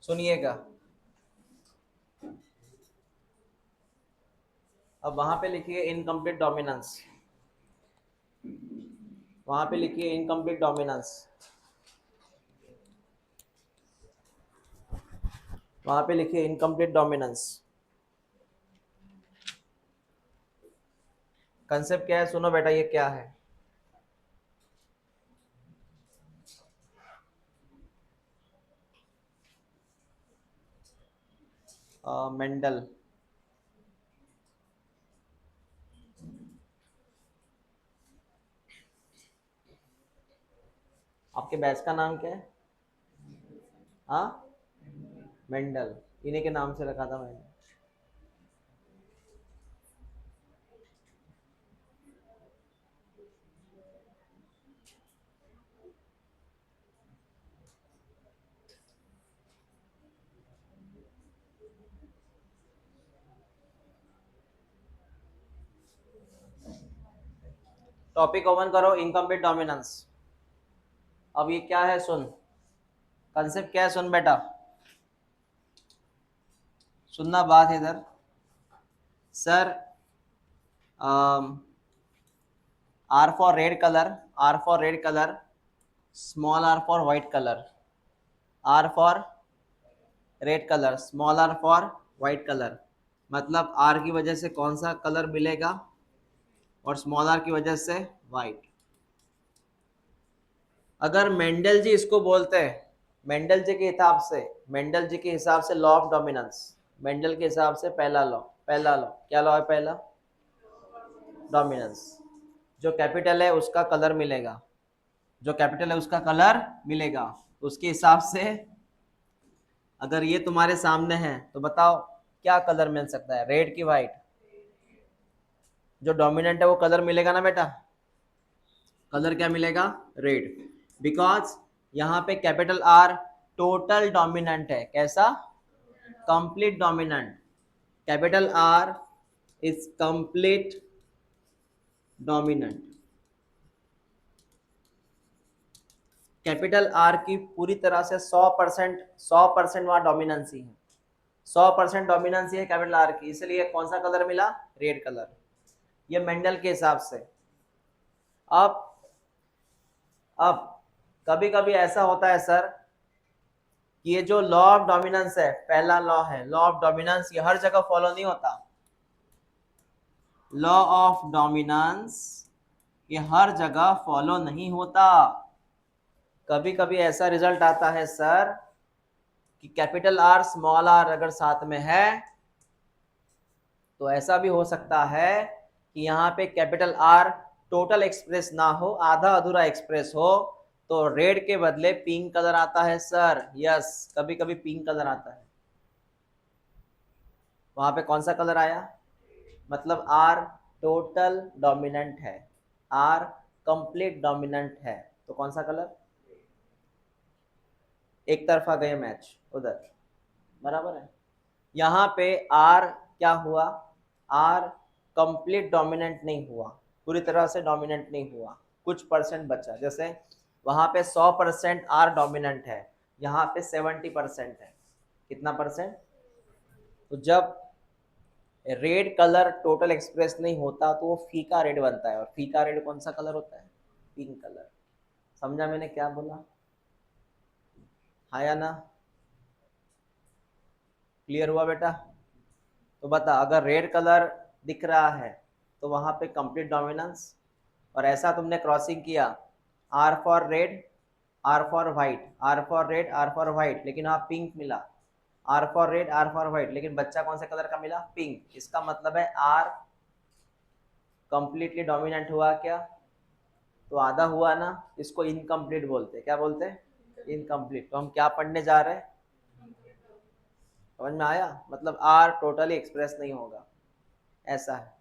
सुनिएगा। अब वहां पे लिखिए इनकम्प्लीट डोमिनेंस, वहां पे लिखिए इनकम्प्लीट डोमिनेंस, वहां पे लिखिए इनकम्प्लीट डोमिनेंस। कंसेप्ट क्या है सुनो बेटा, ये क्या है? मेंडल। आपके बैच का नाम क्या है? हाँ, मेंडल। इन्हीं के नाम से रखा था मैंने। टॉपिक ओपन करो, इनकम्प्लीट डोमिनेंस। अब ये क्या है सुन, कंसेप्ट क्या है सुन बेटा, सुनना बात है इधर। Sir, R for red color, R for red color, small r for white color, R for red color, small r for white color। मतलब R की वजह से कौन सा कलर मिलेगा और स्मॉल r की वजह से white। अगर मेंडल जी इसको बोलते हैं, मेंडल जी के हिसाब से, मेंडल जी के हिसाब से लॉ ऑफ डोमिनेंस, मेंडल के हिसाब से पहला लॉ, पहला लॉ क्या लॉ है? पहला डोमिनेंस। जो कैपिटल है उसका कलर मिलेगा, जो कैपिटल है उसका कलर मिलेगा। उसके हिसाब से अगर ये तुम्हारे सामने है तो बताओ क्या कलर मिल सकता है, रेड की वाइट? जो डोमिनेंट है वो कलर मिलेगा ना बेटा, कलर क्या मिलेगा? रेड। बिकॉज यहाँ पे कैपिटल आर टोटल डोमिनेंट है। कैसा? Complete dominant. Capital R is complete dominant. Capital R की पूरी तरह से 100%, 100% वहां डोमिनेंसी है, 100% डोमिनेंसी है कैपिटल आर की, इसलिए कौन सा कलर मिला? Red colour. ये मेंडल के हिसाब से। अब अब कभी कभी ऐसा होता है सर कि ये जो लॉ ऑफ डोमिनेंस है, पहला लॉ है लॉ ऑफ डोमिनेंस, ये हर जगह फॉलो नहीं होता। लॉ ऑफ डोमिनेंस ये हर जगह फॉलो नहीं होता। कभी कभी ऐसा रिजल्ट आता है सर कि कैपिटल आर स्मॉल आर अगर साथ में है तो ऐसा भी हो सकता है कि यहाँ पे कैपिटल आर टोटल एक्सप्रेस ना हो, आधा अधूरा एक्सप्रेस हो, तो रेड के बदले पिंक कलर आता है सर। यस, कभी कभी पिंक कलर आता है। वहां पे कौन सा कलर आया? मतलब आर टोटल डोमिनेंट है, आर कंप्लीट डोमिनेंट है, तो कौन सा कलर? एक तरफा गए मैच उधर, बराबर है। यहाँ पे आर क्या हुआ? आर कंप्लीट डोमिनेंट नहीं हुआ, पूरी तरह से डोमिनेंट नहीं हुआ, कुछ परसेंट बचा। जैसे वहां पे 100% आर डोमिनेंट है, यहाँ पे 70% है। कितना परसेंट? तो जब रेड कलर टोटल एक्सप्रेस नहीं होता तो वो फीका रेड बनता है, और फीका रेड कौन सा कलर होता है? Pink colour. समझा मैंने क्या बोला? हाँ या ना? क्लियर हुआ बेटा? तो बता, अगर रेड कलर दिख रहा है तो वहां पे कंप्लीट डोमिनेंस, और ऐसा तुमने क्रॉसिंग किया, R for red, R for white, R for red, R for white, लेकिन वहां पिंक मिला। R for red, R for white, लेकिन बच्चा कौन से कलर का मिला? पिंक। इसका मतलब है आर कंप्लीटली डोमिनेंट हुआ क्या? तो आधा हुआ ना, इसको इनकम्प्लीट बोलते हैं। क्या बोलते हैं? इनकम्प्लीट। तो हम क्या पढ़ने जा रहे हैं? समझ में आया? मतलब आर टोटली एक्सप्रेस नहीं होगा, ऐसा है।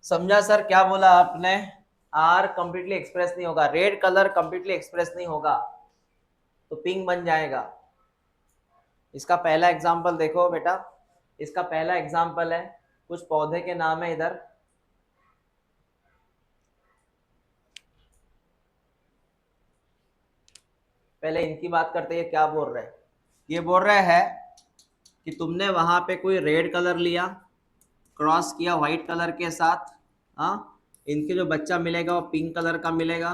समझा सर क्या बोला आपने? आर कंप्लीटली एक्सप्रेस नहीं होगा, रेड कलर कंप्लीटली एक्सप्रेस नहीं होगा तो पिंक बन जाएगा। इसका पहला एग्जांपल देखो बेटा, इसका पहला एग्जांपल है, कुछ पौधे के नाम है इधर। पहले इनकी बात करते हैं, क्या बोल रहे हैं। ये बोल रहे हैं कि तुमने वहां पे कोई रेड कलर लिया, क्रॉस किया व्हाइट कलर के साथ। हाँ, इनके जो बच्चा मिलेगा वो पिंक कलर का मिलेगा,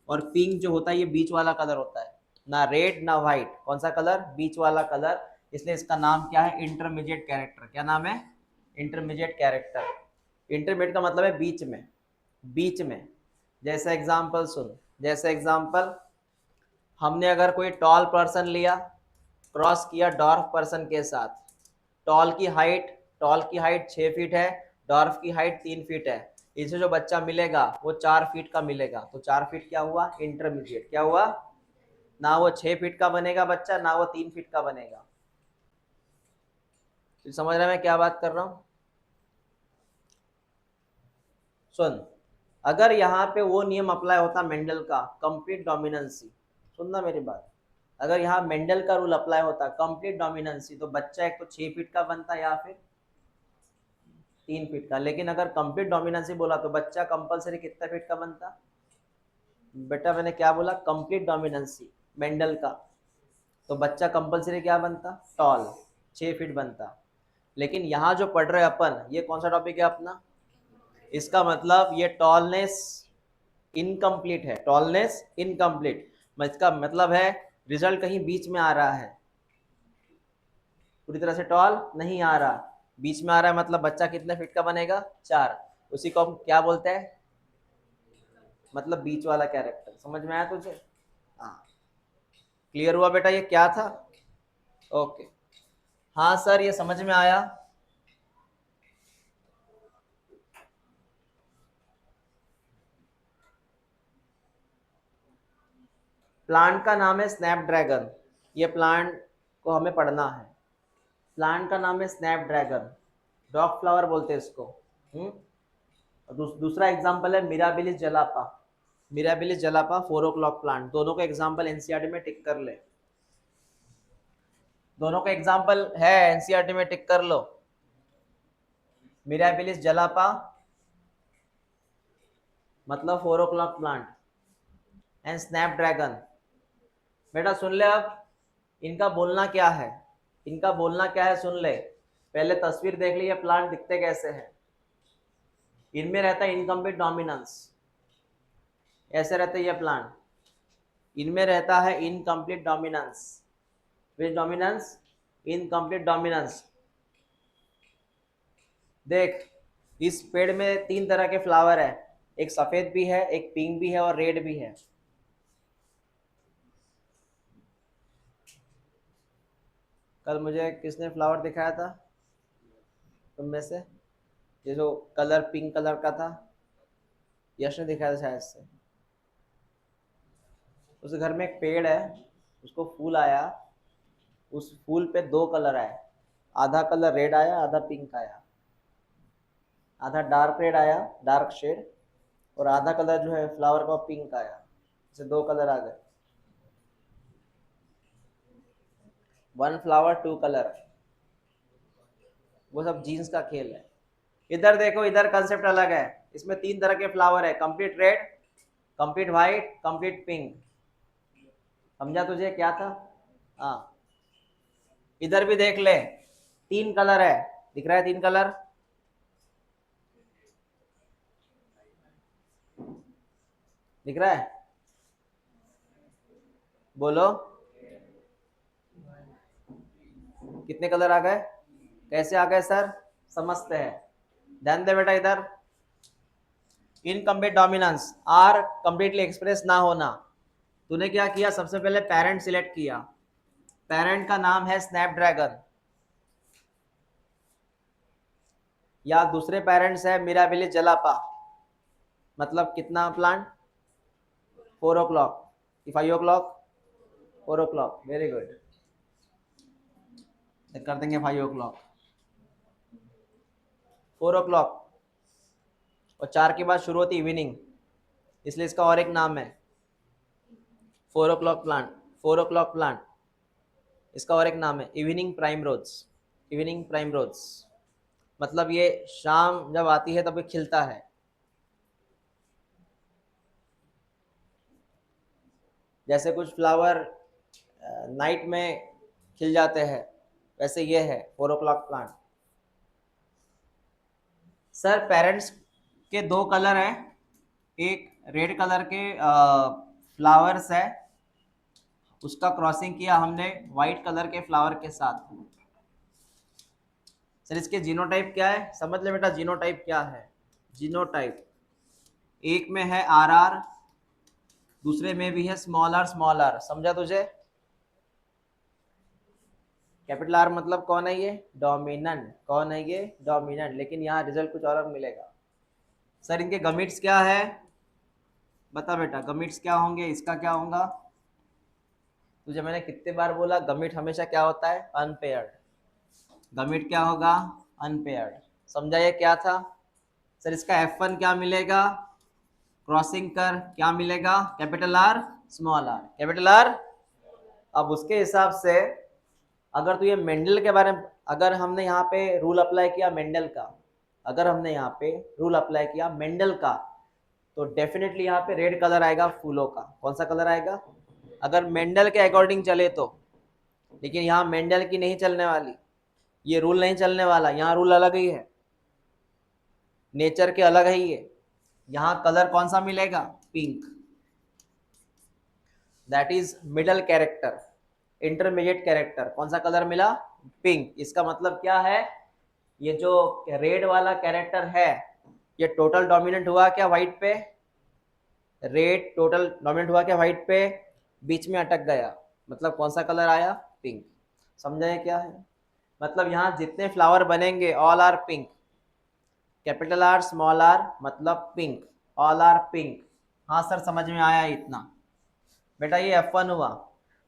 और पिंक जो होता है ये बीच वाला कलर होता है, ना रेड ना व्हाइट, कौन सा कलर, बीच वाला कलर, इसलिए इसका नाम क्या है, इंटरमीडिएट कैरेक्टर। क्या नाम है, इंटरमीडिएट कैरेक्टर। इंटरमीडिएट का मतलब है बीच में, बीच में। जैसे एग्जांपल सुन, जैसे एग्जांपल हमने अगर कोई टॉल पर्सन लिया, क्रॉस किया डॉर्फ पर्सन के साथ। टॉल की हाइट 6 फीट है, डॉर्फ की हाइट 3 फीट है। इसे जो बच्चा मिलेगा वो 4 फीट का मिलेगा, तो 4 फीट क्या हुआ, इंटरमीडिएट। क्या हुआ, ना वो 6 फीट का बनेगा बच्चा, ना वो 3 फीट का बनेगा। तो समझ रहे हैं मैं क्या बात कर रहा हूं। सुन, अगर यहाँ पे वो नियम अप्लाई होता मेंडल का, कंप्लीट डोमिनेंसी, सुनना मेरी बात, अगर यहाँ मेंडल का रूल अप्लाई होता कंप्लीट डोमिनेंसी, तो बच्चा एक तो 6 फीट का बनता या फिर 3 फीट का। लेकिन अगर कंप्लीट डोमिनेंसी बोला तो बच्चा कंपलसरी कितना फीट का बनता। बेटा मैंने क्या बोला, कंप्लीट डोमिनेंसी मेंडल का, तो बच्चा कंपलसरी क्या बनता, टॉल, 6 फीट बनता। लेकिन यहाँ जो पढ़ रहे हैं अपन, ये कौन सा टॉपिक है अपना, इसका मतलब ये टॉलनेस इनकम्प्लीट है, टॉलनेस इनकम्प्लीट। इसका मतलब है रिजल्ट कहीं बीच में आ रहा है, पूरी तरह से टॉल नहीं आ रहा, बीच में आ रहा है, मतलब बच्चा कितने फीट का बनेगा, 4। उसी को हम क्या बोलते हैं, मतलब बीच वाला कैरेक्टर। समझ में आया तुझे, हाँ, क्लियर हुआ बेटा ये क्या था। ओके, हाँ सर ये समझ में आया। प्लांट का नाम है स्नैपड्रैगन, ये प्लांट को हमें पढ़ना है। प्लांट का नाम है स्नैपड्रैगन, डॉग फ्लावर बोलते हैं इसको। दूसरा एग्जांपल है मिराबिलिस जलापा, मिराबिलिस जलापा 4 o'clock प्लांट। दोनों का एग्जांपल एनसीईआरटी में टिक कर ले, दोनों का एग्जांपल है एनसीईआरटी में टिक कर लो। मिराबिलिस जलापा मतलब 4 o'clock प्लांट, एंड स्नैपड्रैगन। बेटा सुन ले, अब इनका बोलना क्या है, इनका बोलना क्या है सुन ले। पहले तस्वीर देख ली, ये प्लांट दिखते कैसे हैं। इनमें रहता है इनकम्प्लीट डोमिनेंस, ऐसे रहते ये प्लांट, इनमें रहता है इनकम्प्लीट डोमिनेंस। विच डोमिनेंस, इनकम्प्लीट डोमिनेंस। देख, इस पेड़ में 3 तरह के फ्लावर है, एक सफेद भी है, एक पिंक भी है, और रेड भी है। कल मुझे किसने फ्लावर दिखाया था तुम में से, ये जो कलर पिंक कलर का था, यश ने दिखाया था शायद से। उस घर में एक पेड़ है, उसको फूल आया, उस फूल पे 2 कलर आए, आधा कलर रेड आया, आधा पिंक आया, आधा डार्क रेड आया, डार्क शेड, और आधा कलर जो है फ्लावर का पिंक आया। इसे 2 कलर आ गए, 1 फ्लावर 2 कलर। वो सब जीन्स का खेल है। इधर देखो, इधर कंसेप्ट अलग है। इसमें 3 तरह के फ्लावर है, complete red, complete white, complete pink. समझा तुझे क्या था, हाँ। इधर भी देख ले, 3 कलर है, दिख रहा है 3 कलर, दिख रहा है, बोलो कितने कलर आ गए, कैसे आ गए सर, समझते हैं। ध्यान दे बेटा इधर, incomplete dominance, R completely express ना होना। तूने क्या किया, सबसे पहले पेरेंट सिलेक्ट किया, पेरेंट का नाम है स्नैपड्रैगन, या दूसरे पेरेंट्स है मिराबिलिस जलापा, मतलब कितना plant, 4 o'clock, 5 o'clock, 4 o'clock, very good, कर देंगे 5 o'clock, 4 o'clock, और 4 के बाद शुरू होती इवनिंग, इसलिए इसका और एक नाम है 4 o'clock प्लांट, 4 o'clock प्लांट, इसका और एक नाम है इवनिंग प्राइम रोज, इवनिंग प्राइम रोज, मतलब ये शाम जब आती है तब ये खिलता है। जैसे कुछ फ्लावर नाइट में खिल जाते हैं, वैसे ये है 4 o'clock प्लांट। सर पेरेंट्स के दो कलर हैं, एक रेड कलर के फ्लावर्स है, उसका क्रॉसिंग किया हमने वाइट कलर के फ्लावर के साथ। सर इसके जीनोटाइप क्या है, समझ ले बेटा जीनोटाइप क्या है। जीनोटाइप एक में है आर आर, दूसरे में भी है स्मॉल आर, समझा तुझे। कैपिटल आर मतलब कौन है, ये डोमिनेंट, कौन है ये डोमिनेंट, लेकिन यहाँ रिजल्ट कुछ और मिलेगा। सर इनके गमिट्स क्या है, बता बेटा गमिट्स क्या होंगे, इसका क्या होगा। तुझे मैंने कितने बार बोला गमिट हमेशा क्या होता है, अनपेयर्ड। गमिट क्या होगा, अनपेयर्ड। समझा ये क्या था। सर इसका F1 क्या मिलेगा, क्रॉसिंग कर क्या मिलेगा, capital R small R, capital R. अब उसके हिसाब से अगर तू ये मेंडल के बारे में, अगर हमने यहाँ पे रूल अप्लाई किया मेंडल का, अगर हमने यहाँ पे रूल अप्लाई किया मेंडल का, तो डेफिनेटली यहाँ पे रेड कलर आएगा फूलों का। कौन सा कलर आएगा, अगर मेंडल के अकॉर्डिंग चले तो। लेकिन यहाँ मेंडल की नहीं चलने वाली, ये रूल नहीं चलने वाला, यहाँ रूल अलग ही है, नेचर के अलग है ये। यहाँ कलर कौन सा मिलेगा, pink, that is middle character, intermediate character. कौन सा कलर मिला, पिंक। इसका मतलब क्या है, ये जो रेड वाला कैरेक्टर है ये टोटल डोमिनेंट हुआ क्या व्हाइट पे, रेड टोटल डोमिनेंट हुआ क्या व्हाइट पे, बीच में अटक गया, मतलब कौन सा कलर आया, पिंक। समझा ये क्या है, मतलब यहाँ जितने फ्लावर बनेंगे all are pink, capital R small R मतलब पिंक, ऑल आर पिंक। हाँ सर समझ में आया इतना। बेटा ये F1 हुआ।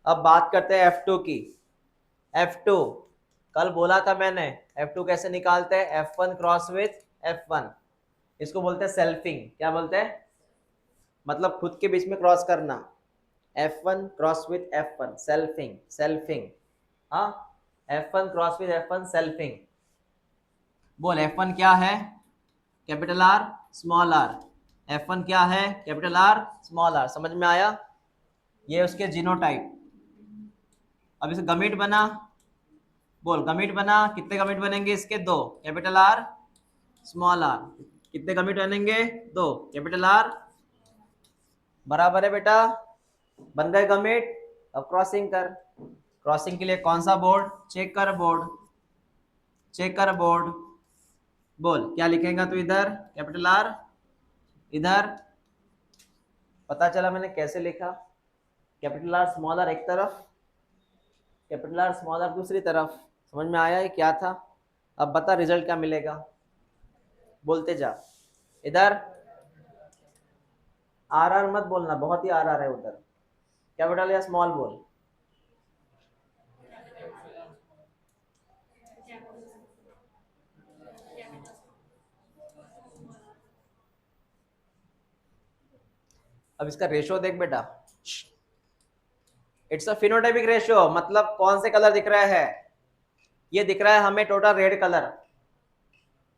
अब बात करते हैं F2 की। F2 कल बोला था मैंने, F2 कैसे निकालते हैं, F1 क्रॉस विथ F1, इसको बोलते हैं सेल्फिंग। क्या बोलते हैं, मतलब खुद के बीच में क्रॉस करना, F1 cross with F1 selfing, selfing. हाँ F1 cross with F1 selfing. बोल F1 क्या है, capital R small are, F1 क्या है, कैपिटल आर स्मॉल आर। समझ में आया, ये उसके जीनोटाइप। अब इसे गमिट बना, बोल गमिट बना, कितने गमिट बनेंगे इसके, दो, कैपिटल आर स्मॉल आर। कितने गमिट बनेंगे, दो, कैपिटल आर, बराबर है बेटा, बन गए गमिट। अब क्रॉसिंग कर, क्रॉसिंग के लिए कौन सा बोर्ड, चेक कर बोर्ड, चेक कर बोर्ड। बोल क्या लिखेगा तू इधर, कैपिटल आर, इधर पता चला मैंने कैसे लिखा, कैपिटल आर स्मॉल आर एक तरफ, कैपिटल आर स्मॉल आर दूसरी तरफ। समझ में आया ये क्या था। अब बता रिजल्ट क्या मिलेगा, बोलते जा। इधर आर आर मत बोलना, बहुत ही आर आर है उधर, कैपिटल या स्मॉल बोल। अब इसका रेशियो देख बेटा, इट्स अ फिनोटाइपिक रेशियो, मतलब कौन से कलर दिख रहा है, ये दिख रहा है हमें टोटल रेड कलर,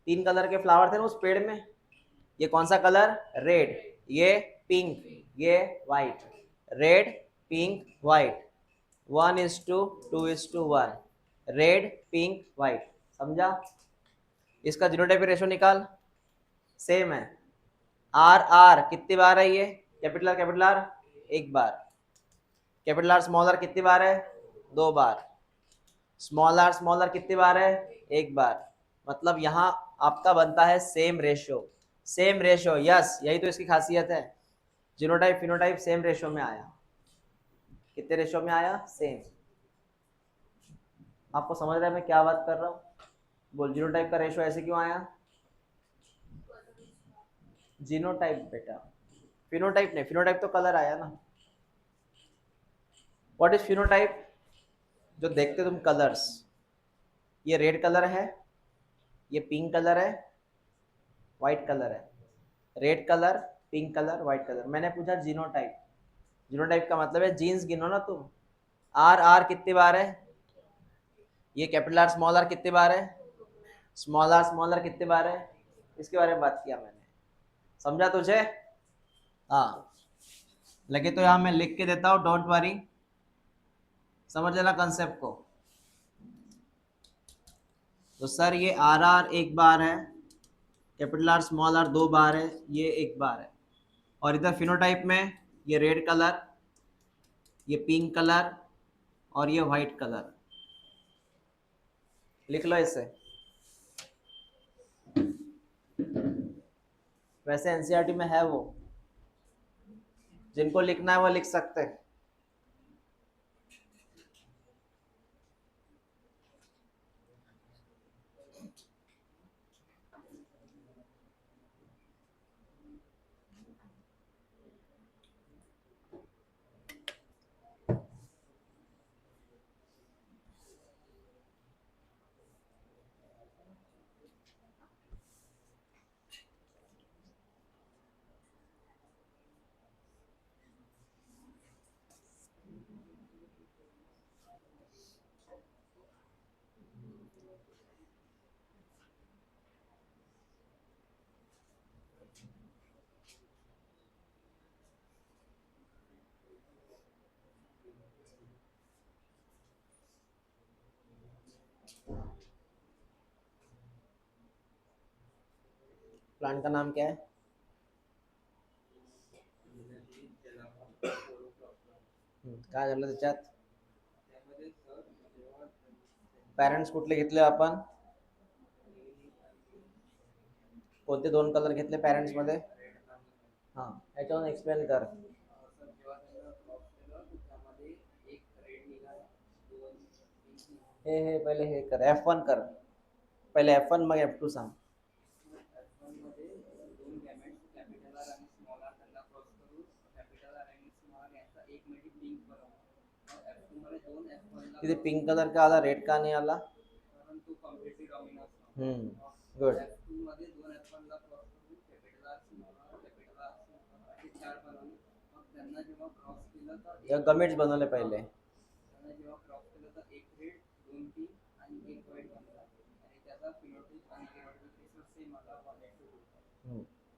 3 कलर के फ्लावर थे ना उस पेड़ में, ये कौन सा कलर, रेड, ये पिंक, ये white, red pink white, 1:2, 2:1, red pink white. समझा, इसका जीनोटाइपिक रेशियो निकाल, सेम है। आर आर कितनी बार है ये, कैपिटल आर एक बार, कैपिटल आर स्मॉल आर कितनी बार है, 2 बार, स्मॉल आर कितनी बार है, एक बार। मतलब यहाँ आपका बनता है same ratio, same ratio, yes यही तो इसकी खासियत है। जीनोटाइप फिनोटाइप सेम रेशियो में आया, कितने रेशियो में आया, सेम। आपको समझ रहा है मैं क्या बात कर रहा हूँ, बोल जीनोटाइप का रेशियो ऐसे क्यों आया, जीनोटाइप बेटा, फिनोटाइप नहीं, फिनोटाइप तो कलर आया ना। व्हाट इज फिनोटाइप, जो देखते तुम कलर्स, ये रेड कलर है, ये पिंक कलर है, व्हाइट कलर है, red colour pink colour white colour. मैंने पूछा जीनोटाइप, जीनोटाइप का मतलब है जीन्स गिनो ना तुम। आर आर कितनी बार है, ये कैपिटल आर स्मॉल आर कितनी बार है, स्मॉल आर कितनी बार है, इसके बारे में बात किया मैंने। समझा तुझे, हाँ लगे तो यहाँ मैं लिख के देता हूँ, डोंट वरी। समझ लेना कंसेप्ट को। तो सर ये आर आर एक बार है, कैपिटल आर स्मॉल आर दो बार है, ये एक बार है। और इधर फिनोटाइप में ये रेड कलर, ये पिंक कलर और ये व्हाइट कलर। लिख लो इसे। वैसे एनसीईआरटी में है वो, जिनको लिखना है वो लिख सकते हैं। प्लांट का नाम क्या है? काय झालं त्याच्यात? पॅरेंट्स कुठले घेतले आपण? कोणते दोन कलर घेतले पॅरेंट्स मध्ये? हां, याच्यावरून एक्सप्लेन कर. हे पहिले हे कर, F1 कर. पहिले F1 मग F2 सांग. तिथे पिंक कलर का आला, रेड का नाही आला? गुड. गमिट्स बनवले पहिले.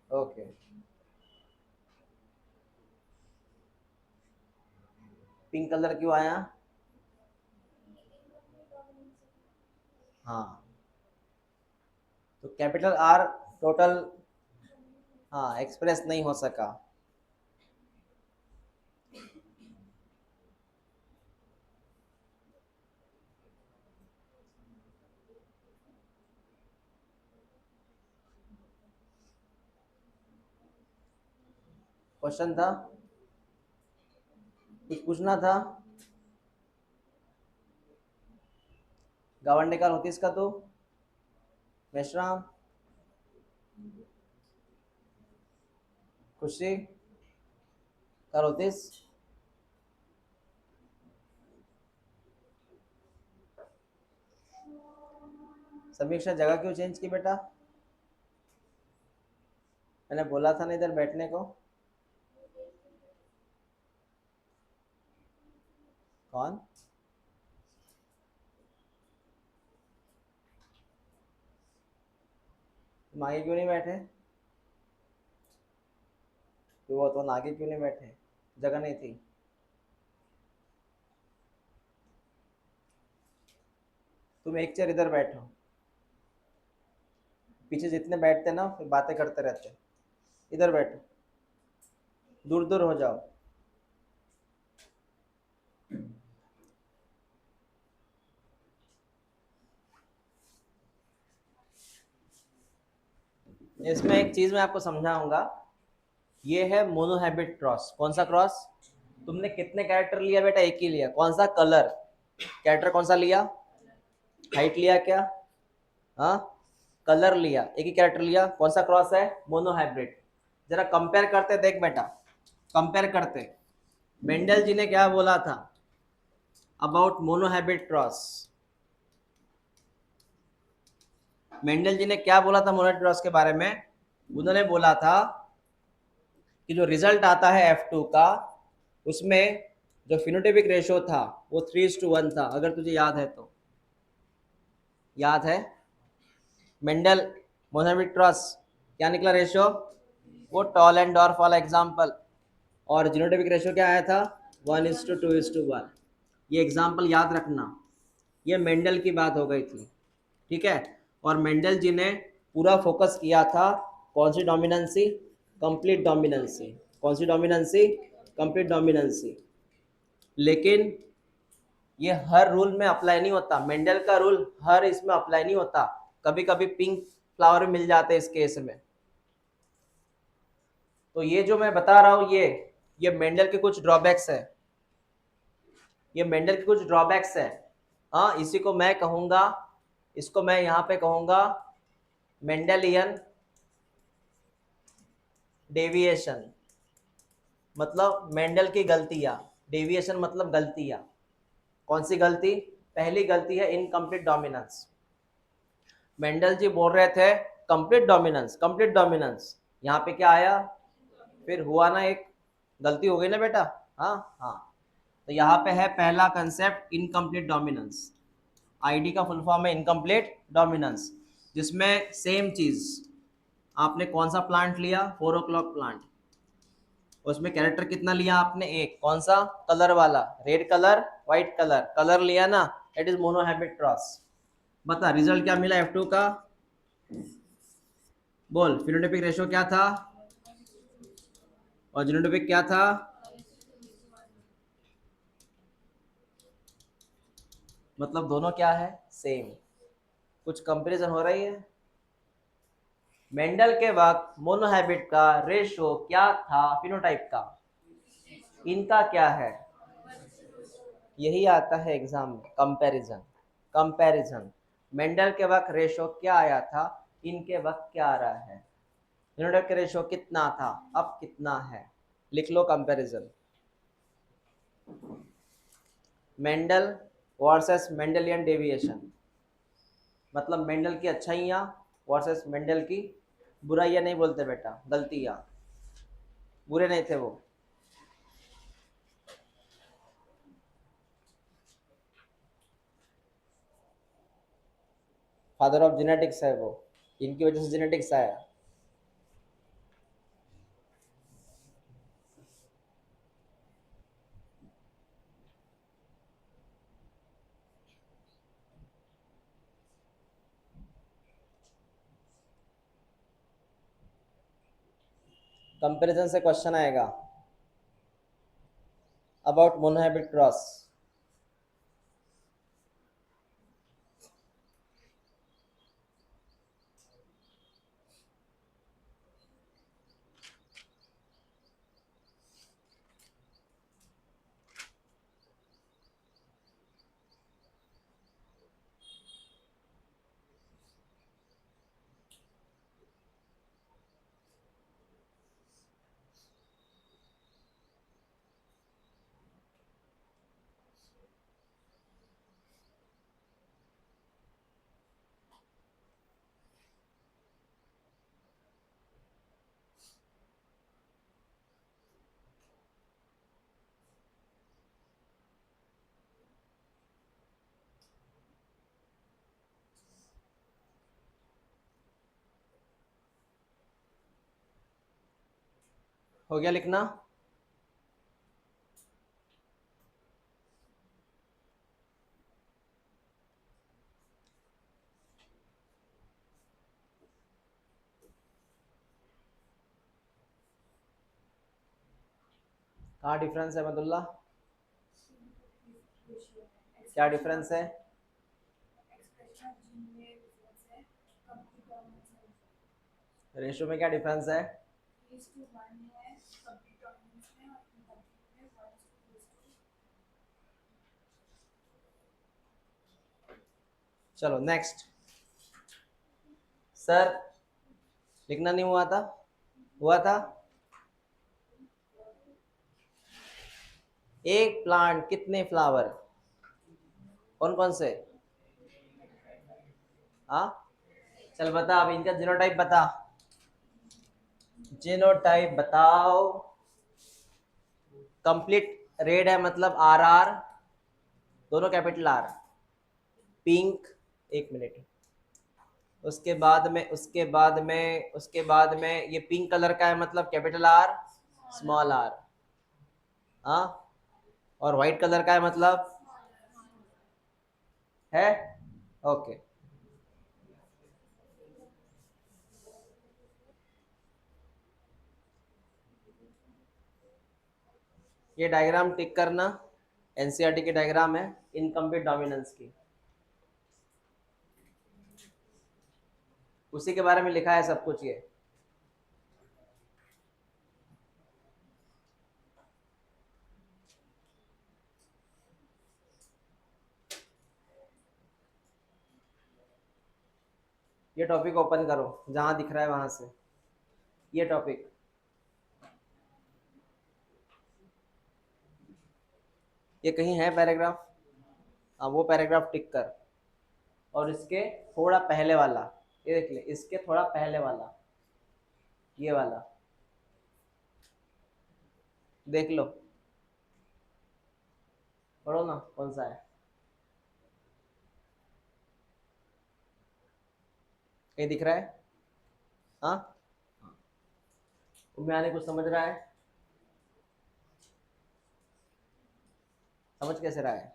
ओके. पिंक कलर क्यों आया? हाँ, तो कैपिटल आर टोटल, हाँ, एक्सप्रेस नहीं हो सका. क्वेश्चन था, कुछ पूछना था? गावंडेकर होतीस का तू? मेश्राम, खुशी कर होतीस? समीक्षा जगह क्यों चेंज की बेटा? मैंने बोला था ना इधर बैठने को. कौन? तुम आगे क्यों नहीं बैठे? तो आगे क्यों नहीं बैठे? जगह नहीं थी? तुम एक चेयर इधर बैठो. पीछे जितने बैठते ना फिर बातें करते रहते. इधर बैठो, दूर दूर हो जाओ. इसमें एक चीज मैं आपको समझाऊंगा. ये है मोनोहैबिट क्रॉस. कौन सा क्रॉस? तुमने कितने कैरेक्टर लिया बेटा? एक ही लिया. कौन सा? कलर. कैरेक्टर कौन सा लिया? हाइट लिया क्या? हाँ, कलर लिया. एक ही कैरेक्टर लिया. कौन सा क्रॉस है? मोनोहाइब्रिड. जरा कंपेयर करते, देख बेटा, कंपेयर करते. मेंडल जी ने क्या बोला था अबाउट मोनोहैबिट क्रॉस? मेंडल जी ने क्या बोला था मोनोहैबिट क्रॉस के बारे में? उन्होंने बोला था कि जो रिजल्ट आता है F2 का, उसमें जो फिनोटाइपिक रेशियो था वो 3:1 था. अगर तुझे याद है तो. याद है? मेंडल मोनोहैबिट क्रॉस क्या निकला रेशियो? वो टॉल एंड डॉर्फ वाला एग्जाम्पल. और जीनोटाइपिक रेशियो क्या आया था? 1:2:1. ये एग्जाम्पल याद रखना। ये मेंडल की बात हो गई थी, ठीक है। और मेंडल जी ने पूरा फोकस किया था कौन सी डोमिनेंसी, कंप्लीट डोमिनेंसी। कौन सी डोमिनेंसी, कंप्लीट डोमिनेंसी। लेकिन ये हर रूल में अप्लाई नहीं होता, मेंडल का रूल हर इसमें अप्लाई नहीं होता। कभी कभी पिंक फ्लावर मिल जाते हैं इस केस में। तो ये जो मैं बता रहा हूँ ये मेंडल के कुछ ड्रॉबैक्स है, ये मेंडल के कुछ ड्रॉबैक्स है। हाँ, इसी को मैं कहूँगा, इसको मैं यहाँ पे कहूँगा मेंडेलियन डेविएशन, मतलब मेंडल की गलतियाँ। डेविएशन मतलब गलतियाँ। कौन सी गलती? पहली गलती है इनकम्प्लीट डोमिनेंस। मेंडल जी बोल रहे थे कंप्लीट डोमिनेंस, कंप्लीट डोमिनेंस, यहाँ पे क्या आया? फिर हुआ ना, एक गलती हो गई ना बेटा। हाँ हाँ, तो यहाँ पे है पहला कंसेप्ट इनकम्प्लीट डोमिनेंस। आईडी का फुल फॉर्म है इनकम्प्लीट डोमिनेंस, जिसमें सेम चीज, आपने कौन सा प्लांट लिया? 4 o'clock प्लांट। उसमें कैरेक्टर कितना लिया आपने? एक। कौन सा? कलर वाला, red colour, white colour, colour लिया ना, इट इज मोनोहैबिट क्रॉस। बता रिजल्ट क्या मिला F2 का? बोल, फिनोटाइपिक रेशियो क्या था और जीनोटाइपिक क्या था? मतलब दोनों क्या है? सेम। कुछ कंपैरिजन हो रही है? मेंडल के वक्त मोनोहैबिट का रेशियो क्या था फिनोटाइप का? इनका क्या है? यही आता है एग्जाम में, कंपैरिजन। कंपैरिजन, मेंडल के वक्त रेशो क्या आया था, इनके वक्त क्या आ रहा है। फिनोटाइप का रेशो कितना था, अब कितना है, लिख लो comparison. Mendel versus Mendelian deviation, मतलब मेंडल की अच्छाइयाँ वर्सेस मेंडल की बुराइयाँ। नहीं बोलते बेटा, गलतियाँ। बुरे नहीं थे वो। फादर ऑफ जेनेटिक्स है वो, इनकी वजह से जेनेटिक्स आया। कंपैरिजन से क्वेश्चन आएगा अबाउट मोनोहैबिट क्रॉस। हो गया लिखना? कहाँ डिफरेंस है अहमदुल्ला? क्या डिफरेंस है? रेशियो में क्या डिफरेंस है? चलो नेक्स्ट। सर लिखना नहीं हुआ था? हुआ था। एक प्लांट कितने फ्लावर? कौन कौन से? हाँ, चल बता, अब इनका जीनोटाइप बता। जीनोटाइप बताओ। कंप्लीट रेड है मतलब RR, दोनों कैपिटल R। पिंक, एक मिनट, उसके बाद में ये पिंक कलर का है मतलब कैपिटल R स्मॉल r। हाँ, और व्हाइट कलर का है मतलब है? ओके। ये डायग्राम टिक करना, एनसीईआरटी की डायग्राम है इनकम्प्लीट डोमिनेंस की, उसी के बारे में लिखा है सब कुछ। ये टॉपिक ओपन करो जहां दिख रहा है वहां से, ये टॉपिक। ये कहीं है पैराग्राफ? हाँ, वो पैराग्राफ टिक कर, और इसके थोड़ा पहले वाला, ये देख ले, इसके थोड़ा पहले वाला, ये वाला देख लो, पढ़ो ना कौन सा है। कहीं दिख रहा है? हाँ, तुम्हें आने कुछ समझ रहा है? समझ कैसे रहा है?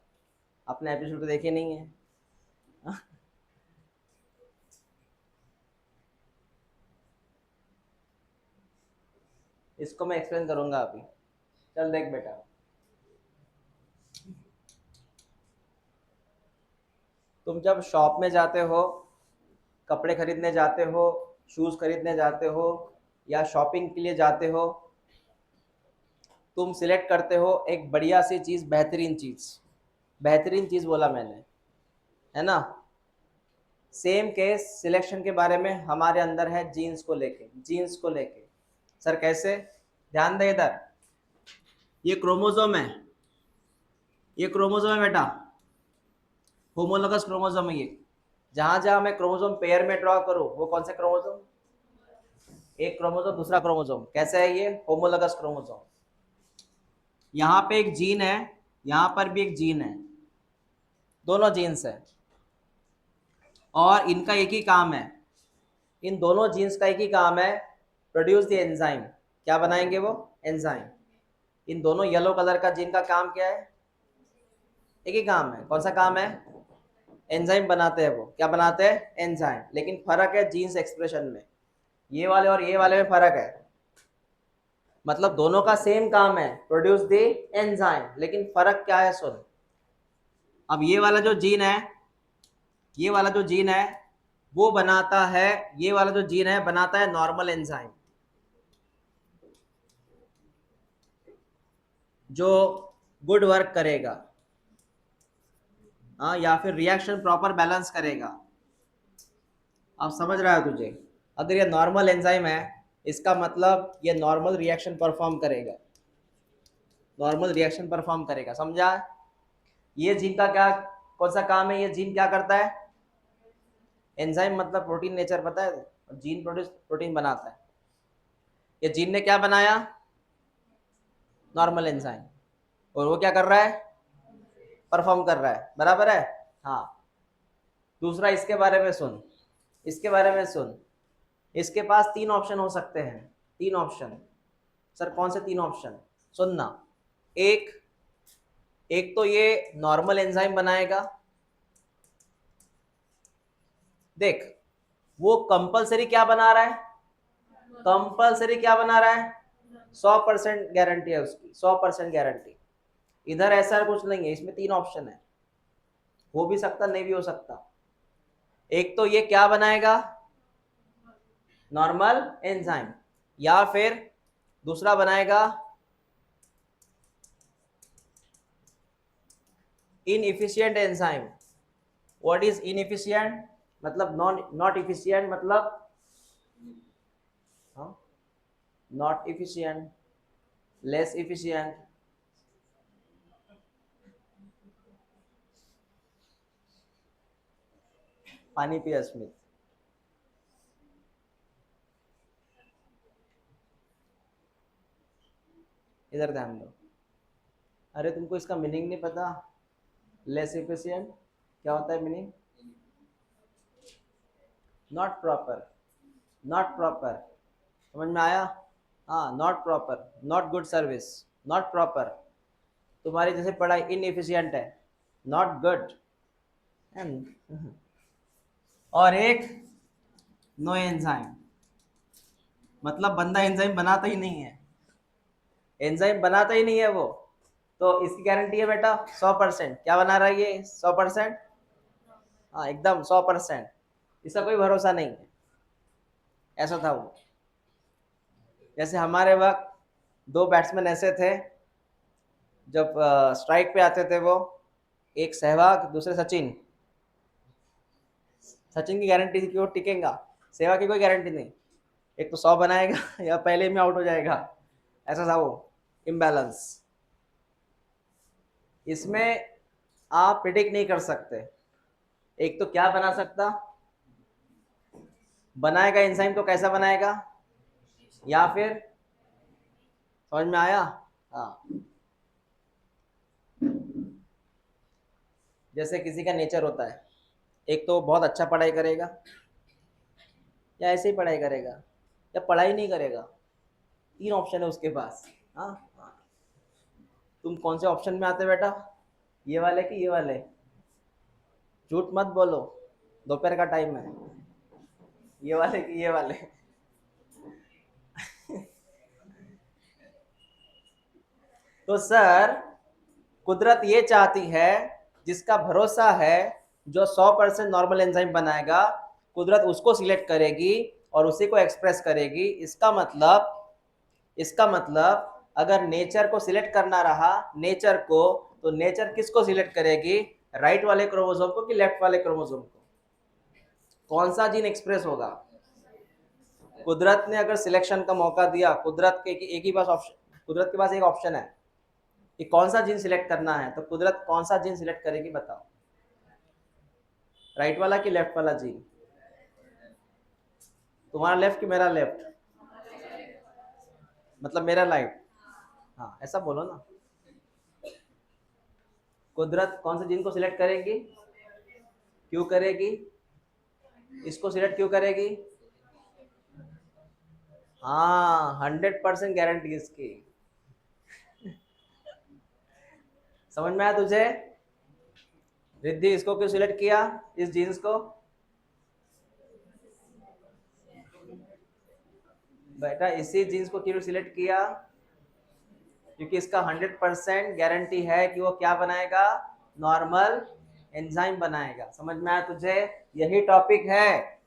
आपने एपिसोड तो देखे नहीं है। हाँ? इसको मैं एक्सप्लेन करूंगा अभी। चल देख बेटा, तुम जब शॉप में जाते हो, कपड़े खरीदने जाते हो, शूज खरीदने जाते हो, या शॉपिंग के लिए जाते हो, तुम सिलेक्ट करते हो एक बढ़िया सी चीज, बेहतरीन चीज, बेहतरीन चीज बोला मैंने, है ना? सेम केस सिलेक्शन के बारे में हमारे अंदर है, जीन्स को लेके, जीन्स को लेके। सर कैसे? ध्यान दे इधर, ये क्रोमोसोम है, ये क्रोमोसोम है बेटा, होमोलोगस क्रोमोसोम है ये। जहां जहां मैं क्रोमोसोम पेयर में ड्रॉ करूं, वो कौन से क्रोमोसोम? एक क्रोमोसोम दूसरा क्रोमोसोम, कैसे है ये? Homologous chromosome. यहाँ पे एक जीन है, यहाँ पर भी एक जीन है, दोनों जीन्स है, और इनका एक ही काम है, इन दोनों जीन्स का एक ही काम है, प्रोड्यूस द एंजाइम। क्या बनाएंगे वो? एंजाइम। इन दोनों येलो कलर का जीन का काम क्या है? एक ही काम है। कौन सा काम है? एंजाइम बनाते हैं वो। क्या बनाते हैं? एंजाइम। लेकिन फर्क है जीन्स एक्सप्रेशन में, ये वाले और ये वाले में फर्क है। मतलब दोनों का सेम काम है, प्रोड्यूस द एंजाइम, लेकिन फर्क क्या है? सुन, अब ये वाला जो जीन है, ये वाला जो जीन है वो बनाता है, ये वाला जो जीन है बनाता है नॉर्मल एंजाइम, जो गुड वर्क करेगा, हाँ, या फिर रिएक्शन प्रॉपर बैलेंस करेगा। अब समझ रहा है तुझे? अगर ये नॉर्मल एंजाइम है, इसका मतलब ये नॉर्मल रिएक्शन परफॉर्म करेगा, नॉर्मल रिएक्शन परफॉर्म करेगा, समझा? ये जीन का क्या, कौन सा काम है? ये जीन क्या करता है? एंजाइम मतलब प्रोटीन नेचर पता है, जीन प्रोड्यूस प्रोटीन बनाता है। ये जीन ने क्या बनाया? नॉर्मल एंजाइम, और वो क्या कर रहा है? परफॉर्म कर रहा है, बराबर है? हाँ। दूसरा इसके बारे में सुन, इसके बारे में सुन, इसके पास तीन ऑप्शन हो सकते हैं, तीन ऑप्शन। सर कौन से तीन ऑप्शन? सुनना, एक, एक तो ये नॉर्मल एंजाइम बनाएगा, देख, वो कंपलसरी क्या बना रहा है? कंपलसरी क्या बना रहा है? 100% गारंटी है उसकी, 100% गारंटी। इधर ऐसा कुछ नहीं है, इसमें तीन ऑप्शन है, हो भी सकता नहीं भी हो सकता। एक तो ये क्या बनाएगा? नॉर्मल एंजाइम, या फिर दूसरा बनाएगा inefficient enzyme. What is inefficient? मतलब नॉट इफिशिएंट, मतलब नॉट इफिशिएंट, लेस इफिशिएंट। पानी पिया स्मिथ। इधर ध्यान दो। अरे तुमको इसका मीनिंग नहीं पता? लेस इफिशिएंट क्या होता है meaning? Not proper, not proper, समझ में आया? हाँ, not proper, not good service, not proper. तुम्हारी जैसे पढ़ाई इनएफिशिएंट है, नॉट गुड, है। और एक नो एंजाइम, मतलब बंदा एंजाइम बनाता ही नहीं है, एंजाइम बनाता ही नहीं है वो, तो इसकी गारंटी है बेटा 100%। क्या बना रहा है ये 100%? हाँ एकदम 100%, इसका कोई भरोसा नहीं है। ऐसा था वो। जैसे हमारे वक्त दो बैट्समैन ऐसे थे, जब स्ट्राइक पे आते थे वो, एक सहवाग दूसरे सचिन। सचिन की गारंटी थी कि वो टिकेगा, सहवाग की कोई गारंटी नहीं, एक तो 100 बनाएगा या पहले में आउट हो जाएगा। ऐसा था वो इम्बैलेंस। इसमें आप प्रिडिक्ट नहीं कर सकते, एक तो क्या बना सकता, बनाएगा एंजाइम तो कैसा बनाएगा, या फिर, समझ में आया? हाँ, जैसे किसी का नेचर होता है, एक तो बहुत अच्छा पढ़ाई करेगा, या ऐसे ही पढ़ाई करेगा, या पढ़ाई नहीं करेगा। तीन ऑप्शन है उसके पास। हाँ हाँ। तुम कौन से ऑप्शन में आते बेटा, ये वाले कि ये वाले? झूठ मत बोलो, दोपहर का टाइम है, ये वाले कि ये वाले? तो सर, कुदरत ये चाहती है, जिसका भरोसा है, जो 100% नॉर्मल एंजाइम बनाएगा, कुदरत उसको सिलेक्ट करेगी और उसी को एक्सप्रेस करेगी। इसका मतलब अगर नेचर को सिलेक्ट करना रहा, नेचर को, तो नेचर किसको सिलेक्ट करेगी, राइट वाले क्रोमोसोम को कि लेफ्ट वाले क्रोमोसोम को? कौन सा जीन एक्सप्रेस होगा? कुदरत ने अगर सिलेक्शन का मौका दिया, कुदरत के एक ही पास ऑप्शन, कुदरत के पास एक ऑप्शन है कि कौन सा जीन सिलेक्ट करना है, तो कुदरत कौन सा जीन सिलेक्ट करेगी बताओ, राइट वाला कि लेफ्ट वाला जीन? तुम्हारा लेफ्ट कि मेरा लेफ्ट? मतलब मेरा राइट। हाँ ऐसा बोलो ना। कुदरत कौन से जीन को सिलेक्ट करेगी? क्यों करेगी? इसको सिलेक्ट क्यों करेगी? हाँ 100% गारंटी इसकी। समझ में आया तुझे? रिद्धि, इसको क्यों सिलेक्ट किया, इस जीन्स को? बेटा इसी जीन्स को क्यों सिलेक्ट किया? क्योंकि इसका 100% गारंटी है कि वो क्या बनाएगा, नॉर्मल एंजाइम बनाएगा। समझ में आया तुझे? यही टॉपिक है,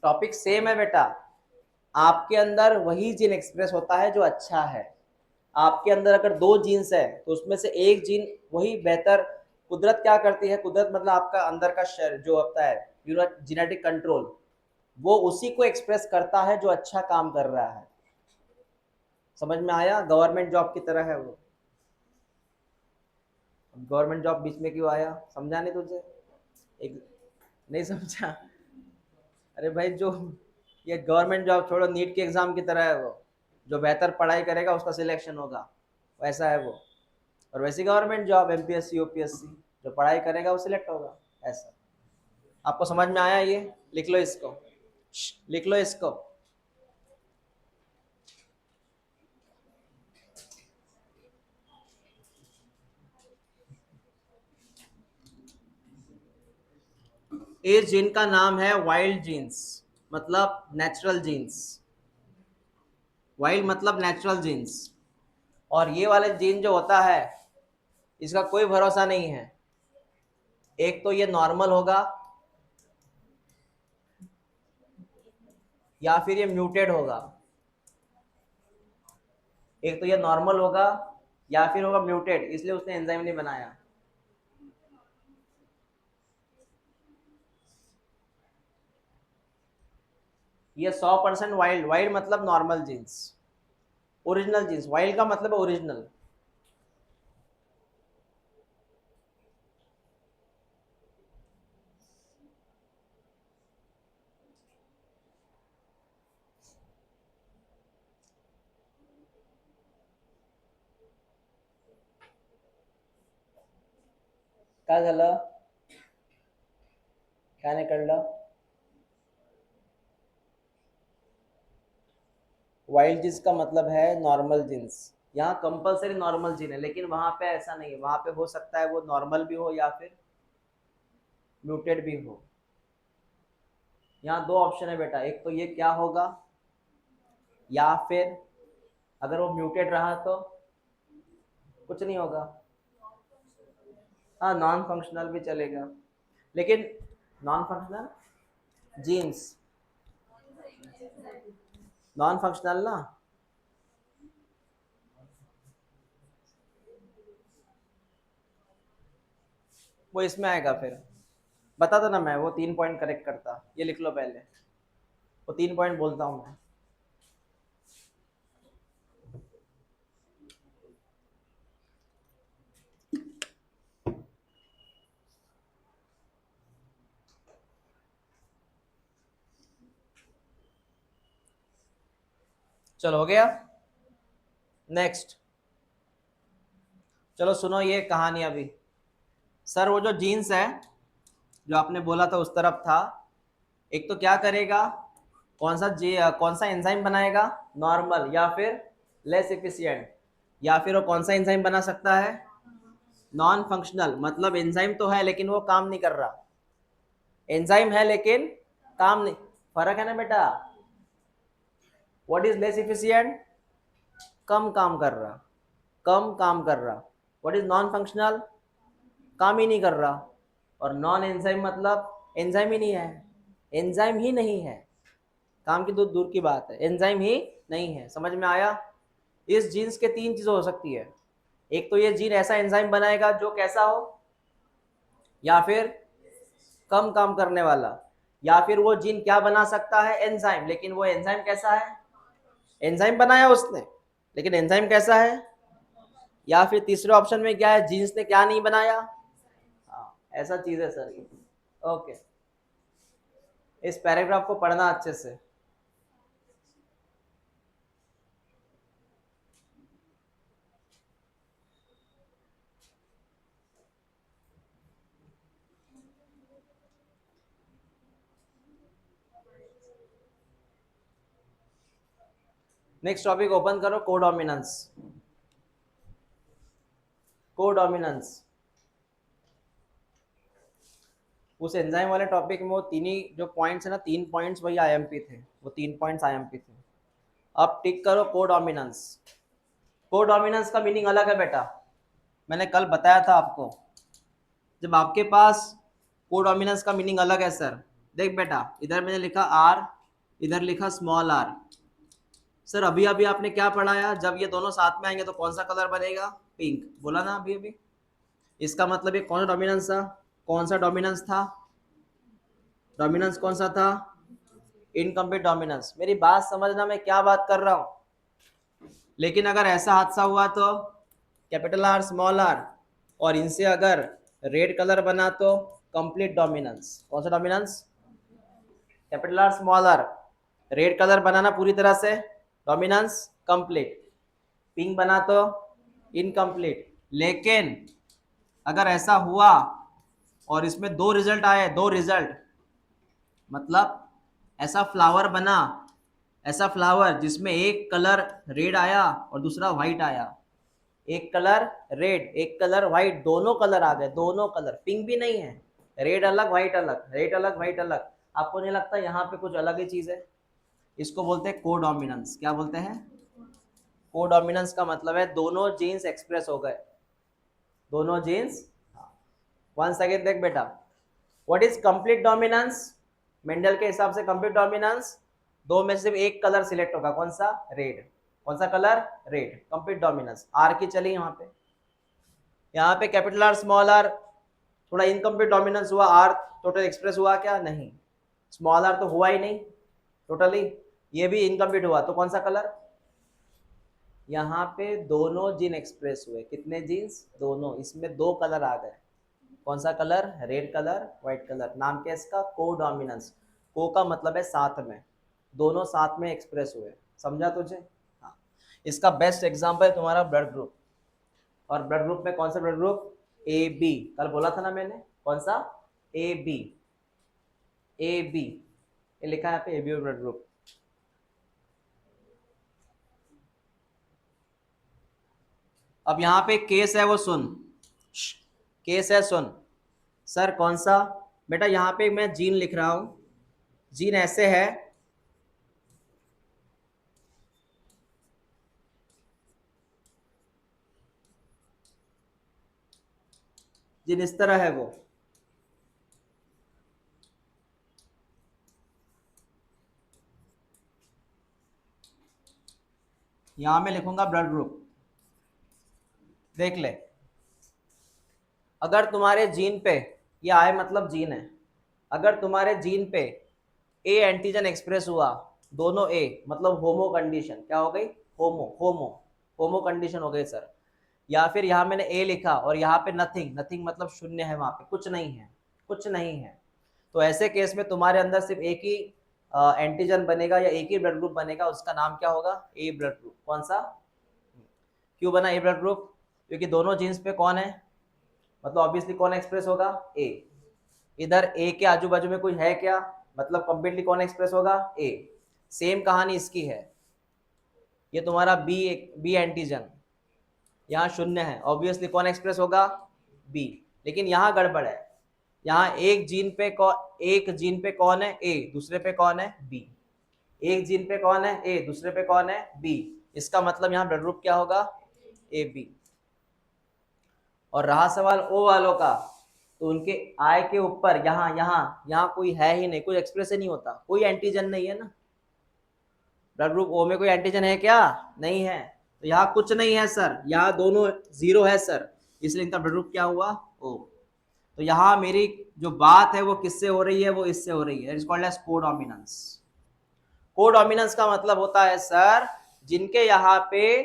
टॉपिक सेम है बेटा। आपके अंदर वही जीन एक्सप्रेस होता है जो अच्छा है। आपके अंदर अगर दो जीन्स है तो उसमें से एक जीन वही बेहतर, कुदरत क्या करती है, कुदरत मतलब आपका अंदर का शरीर जो होता है, जेनेटिक कंट्रोल, वो उसी को एक्सप्रेस करता है जो अच्छा काम कर रहा है। समझ में आया? गवर्नमेंट जॉब की तरह है वो। गवर्नमेंट जॉब बीच में क्यों आया, समझा नहीं तुझे? एक, नहीं समझा? अरे भाई, जो ये गवर्नमेंट जॉब छोड़ो, नीट के एग्जाम की तरह है वो, जो बेहतर पढ़ाई करेगा उसका सिलेक्शन होगा, वैसा है वो। और वैसी गवर्नमेंट जॉब एमपीएससी यूपीएससी, जो पढ़ाई करेगा वो सिलेक्ट होगा, ऐसा। आपको समझ में आया ये? लिख लो इसको, लिख लो इसको। इस जीन का नाम है वाइल्ड जीन्स, मतलब नेचुरल जीन्स। वाइल्ड मतलब नेचुरल जीन्स। और ये वाले जीन जो होता है, इसका कोई भरोसा नहीं है। एक तो ये नॉर्मल होगा, या फिर ये म्यूटेड होगा। एक तो ये नॉर्मल होगा, या फिर होगा म्यूटेड, इसलिए उसने एंजाइम नहीं बनाया। ये 100% वाइल्ड, वाइल्ड मतलब normal genes, original genes. Wild का मतलब ओरिजिनल। काय झालं? काय नाही कळलं? वाइल्ड जीन्स का मतलब है नॉर्मल जीन्स। यहाँ कंपलसरी नॉर्मल जीन है, लेकिन वहां पे ऐसा नहीं है, वहां पे हो सकता है वो नॉर्मल भी हो या फिर म्यूटेड भी हो। यहाँ दो ऑप्शन है बेटा, एक तो ये क्या होगा, या फिर अगर वो म्यूटेड रहा तो कुछ नहीं होगा। हाँ, नॉन फंक्शनल भी चलेगा, लेकिन non functional genes, non functional ना, वो इसमें आएगा फिर। बता दो ना, मैं वो 3 पॉइंट करेक्ट करता, ये लिख लो पहले, वो 3 पॉइंट बोलता हूँ मैं। चलो हो गया। नेक्स्ट, चलो सुनो ये कहानी अभी। सर वो जो जीन्स है जो आपने बोला था उस तरफ था, एक तो क्या करेगा, कौन सा एंजाइम बनाएगा, नॉर्मल या फिर लेस एफिशिएंट, या फिर वो कौन सा एंजाइम बना सकता है, नॉन फंक्शनल, मतलब एंजाइम तो है लेकिन वो काम नहीं कर रहा, एंजाइम है लेकिन काम नहीं, फर्क है ना बेटा। व्हाट इज लेस एफिशिएंट, कम काम कर रहा, कम काम कर रहा। व्हाट इज नॉन फंक्शनल, काम ही नहीं कर रहा। और नॉन एंजाइम मतलब एंजाइम ही नहीं है, एंजाइम ही नहीं है, काम की दूर दूर की बात है, एंजाइम ही नहीं है। समझ में आया। इस जीन्स के तीन चीजें हो सकती है, एक तो ये जीन ऐसा एंजाइम बनाएगा जो कैसा हो, या फिर कम काम करने वाला, या फिर वो जीन क्या बना सकता है, एंजाइम, लेकिन वो एंजाइम कैसा है, एंजाइम बनाया उसने लेकिन एंजाइम कैसा है, या फिर तीसरे ऑप्शन में क्या है, जीन्स ने क्या नहीं बनाया। हाँ, ऐसा चीज है सर ये। ओके, इस पैराग्राफ को पढ़ना अच्छे से। नेक्स्ट टॉपिक ओपन करो, कोडोमिनेंस। कोडोमिनेंस, उस एंजाइम वाले टॉपिक में वो तीन ही जो पॉइंट्स है ना, 3 पॉइंट्स वही आईएमपी थे, वो 3 पॉइंट्स आईएमपी थे। अब टिक करो कोडोमिनेंस। कोडोमिनेंस का मीनिंग अलग है बेटा, मैंने कल बताया था आपको। जब आपके पास कोडोमिनेंस का मीनिंग अलग है सर, देख बेटा इधर मैंने लिखा आर, इधर लिखा स्मॉल आर। सर अभी अभी आपने क्या पढ़ाया, जब ये दोनों साथ में आएंगे तो कौन सा कलर बनेगा, पिंक, बोला ना अभी अभी। इसका मतलब ये कौन सा डोमिनेंस था, कौन सा डोमिनेंस था, डोमिनेंस कौन सा था, इनकम्प्लीट डोमिनेंस। मेरी बात समझना, मैं क्या बात कर रहा हूं। लेकिन अगर ऐसा हादसा हुआ तो कैपिटल आर स्मॉल आर, और इनसे अगर रेड कलर बना तो कंप्लीट डोमिनेंस। कौन सा dominance, capital R small R, red colour बनाना पूरी तरह से डोमिनेंस कंप्लीट, पिंक बना तो इनकम्प्लीट। लेकिन अगर ऐसा हुआ और इसमें दो रिजल्ट आए, दो रिजल्ट, मतलब ऐसा फ्लावर बना, ऐसा फ्लावर जिसमें एक कलर रेड आया और दूसरा व्हाइट आया, एक कलर रेड एक कलर व्हाइट, दोनों कलर आ गए, दोनों कलर, पिंक भी नहीं है, रेड अलग व्हाइट अलग, रेड अलग व्हाइट अलग। आपको नहीं लगता यहाँ पे कुछ अलग ही चीज है। इसको बोलते हैं कोडोमिनेंस। क्या बोलते हैं, कोडोमिनेंस का मतलब है दोनों जीन्स एक्सप्रेस हो गए, दोनों जीन्स। वन सेकेंड देख बेटा, what is complete dominance, Mendel के हिसाब से कंप्लीट डोमिनेंस, दो में से सिर्फ एक कलर सिलेक्ट होगा, कौन सा, रेड। कौन सा colour, red, complete dominance. R की चली यहाँ पे कैपिटल आर स्मॉल आर, थोड़ा इनकम्प्लीट डोमिनेंस हुआ, आर टोटल एक्सप्रेस हुआ क्या, नहीं, स्मॉल आर तो हुआ ही नहीं टोटली, ये भी इनकम्प्लीट हुआ, तो कौन सा कलर। यहाँ पे दोनों जीन एक्सप्रेस हुए, कितने जीन्स, दोनों, इसमें दो कलर आ गए, कौन सा colour, red colour white colour. नाम क्या है इसका, कोडोमिनेंस। को का मतलब है साथ में, दोनों साथ में एक्सप्रेस हुए। समझा तुझे। हाँ, इसका बेस्ट एग्जांपल है तुम्हारा ब्लड ग्रुप। और ब्लड ग्रुप में कौन सा ब्लड ग्रुप, ए बी, कल बोला था ना मैंने, कौन सा, ए बी, ए बी, ये लिखा है यहाँ पे, ए बी ब्लड ग्रुप। अब यहाँ पे केस है वो सुन, केस है सुन। सर कौन सा, बेटा यहाँ पे मैं जीन लिख रहा हूं, जीन ऐसे है, जीन इस तरह है वो। यहां मैं लिखूंगा ब्लड ग्रुप। देख ले, अगर तुम्हारे जीन पे, ये आय मतलब जीन है, अगर तुम्हारे जीन पे ए एंटीजन एक्सप्रेस हुआ, दोनों ए मतलब होमो कंडीशन, क्या हो गई, होमो होमो होमो कंडीशन हो गई सर। या फिर यहाँ मैंने ए लिखा और यहाँ पे नथिंग, नथिंग मतलब शून्य है, वहां पे कुछ नहीं है, कुछ नहीं है, तो ऐसे केस में तुम्हारे अंदर सिर्फ एक ही एंटीजन बनेगा या एक ही ब्लड ग्रुप बनेगा, उसका नाम क्या होगा, ए ब्लड ग्रुप। कौन सा, क्यों बना ए ब्लड ग्रुप, क्योंकि दोनों जीन्स पे कौन है, मतलब ऑब्वियसली कौन एक्सप्रेस होगा, ए। इधर ए के आजू बाजू में कोई है क्या, मतलब कंप्लीटली कौन एक्सप्रेस होगा, ए। सेम कहानी इसकी है, ये तुम्हारा बी, बी एंटीजन यहाँ शून्य है, ऑब्वियसली कौन एक्सप्रेस होगा, बी। लेकिन यहाँ गड़बड़ है, यहाँ एक जीन पे कौन है, ए, दूसरे पे कौन है, बी। एक जीन पे कौन है, ए, दूसरे पे कौन है, बी। इसका मतलब यहाँ ब्लड ग्रुप क्या होगा, ए बी। और रहा सवाल ओ वालों का, तो उनके आई के ऊपर यहाँ यहाँ यहाँ कोई है ही नहीं, कोई एक्सप्रेस ही नहीं होता, कोई एंटीजन नहीं है ना। ब्लड ग्रुप ओ में कोई एंटीजन है क्या, नहीं है, तो यहाँ कुछ नहीं है सर, यहाँ दोनों जीरो है सर, इसलिए इनका ब्लड ग्रुप क्या हुआ, ओ। तो यहाँ मेरी जो बात है वो किससे हो रही है, वो इससे हो रही है, it's called as codominance. Codominance का मतलब होता है सर, जिनके यहाँ पे,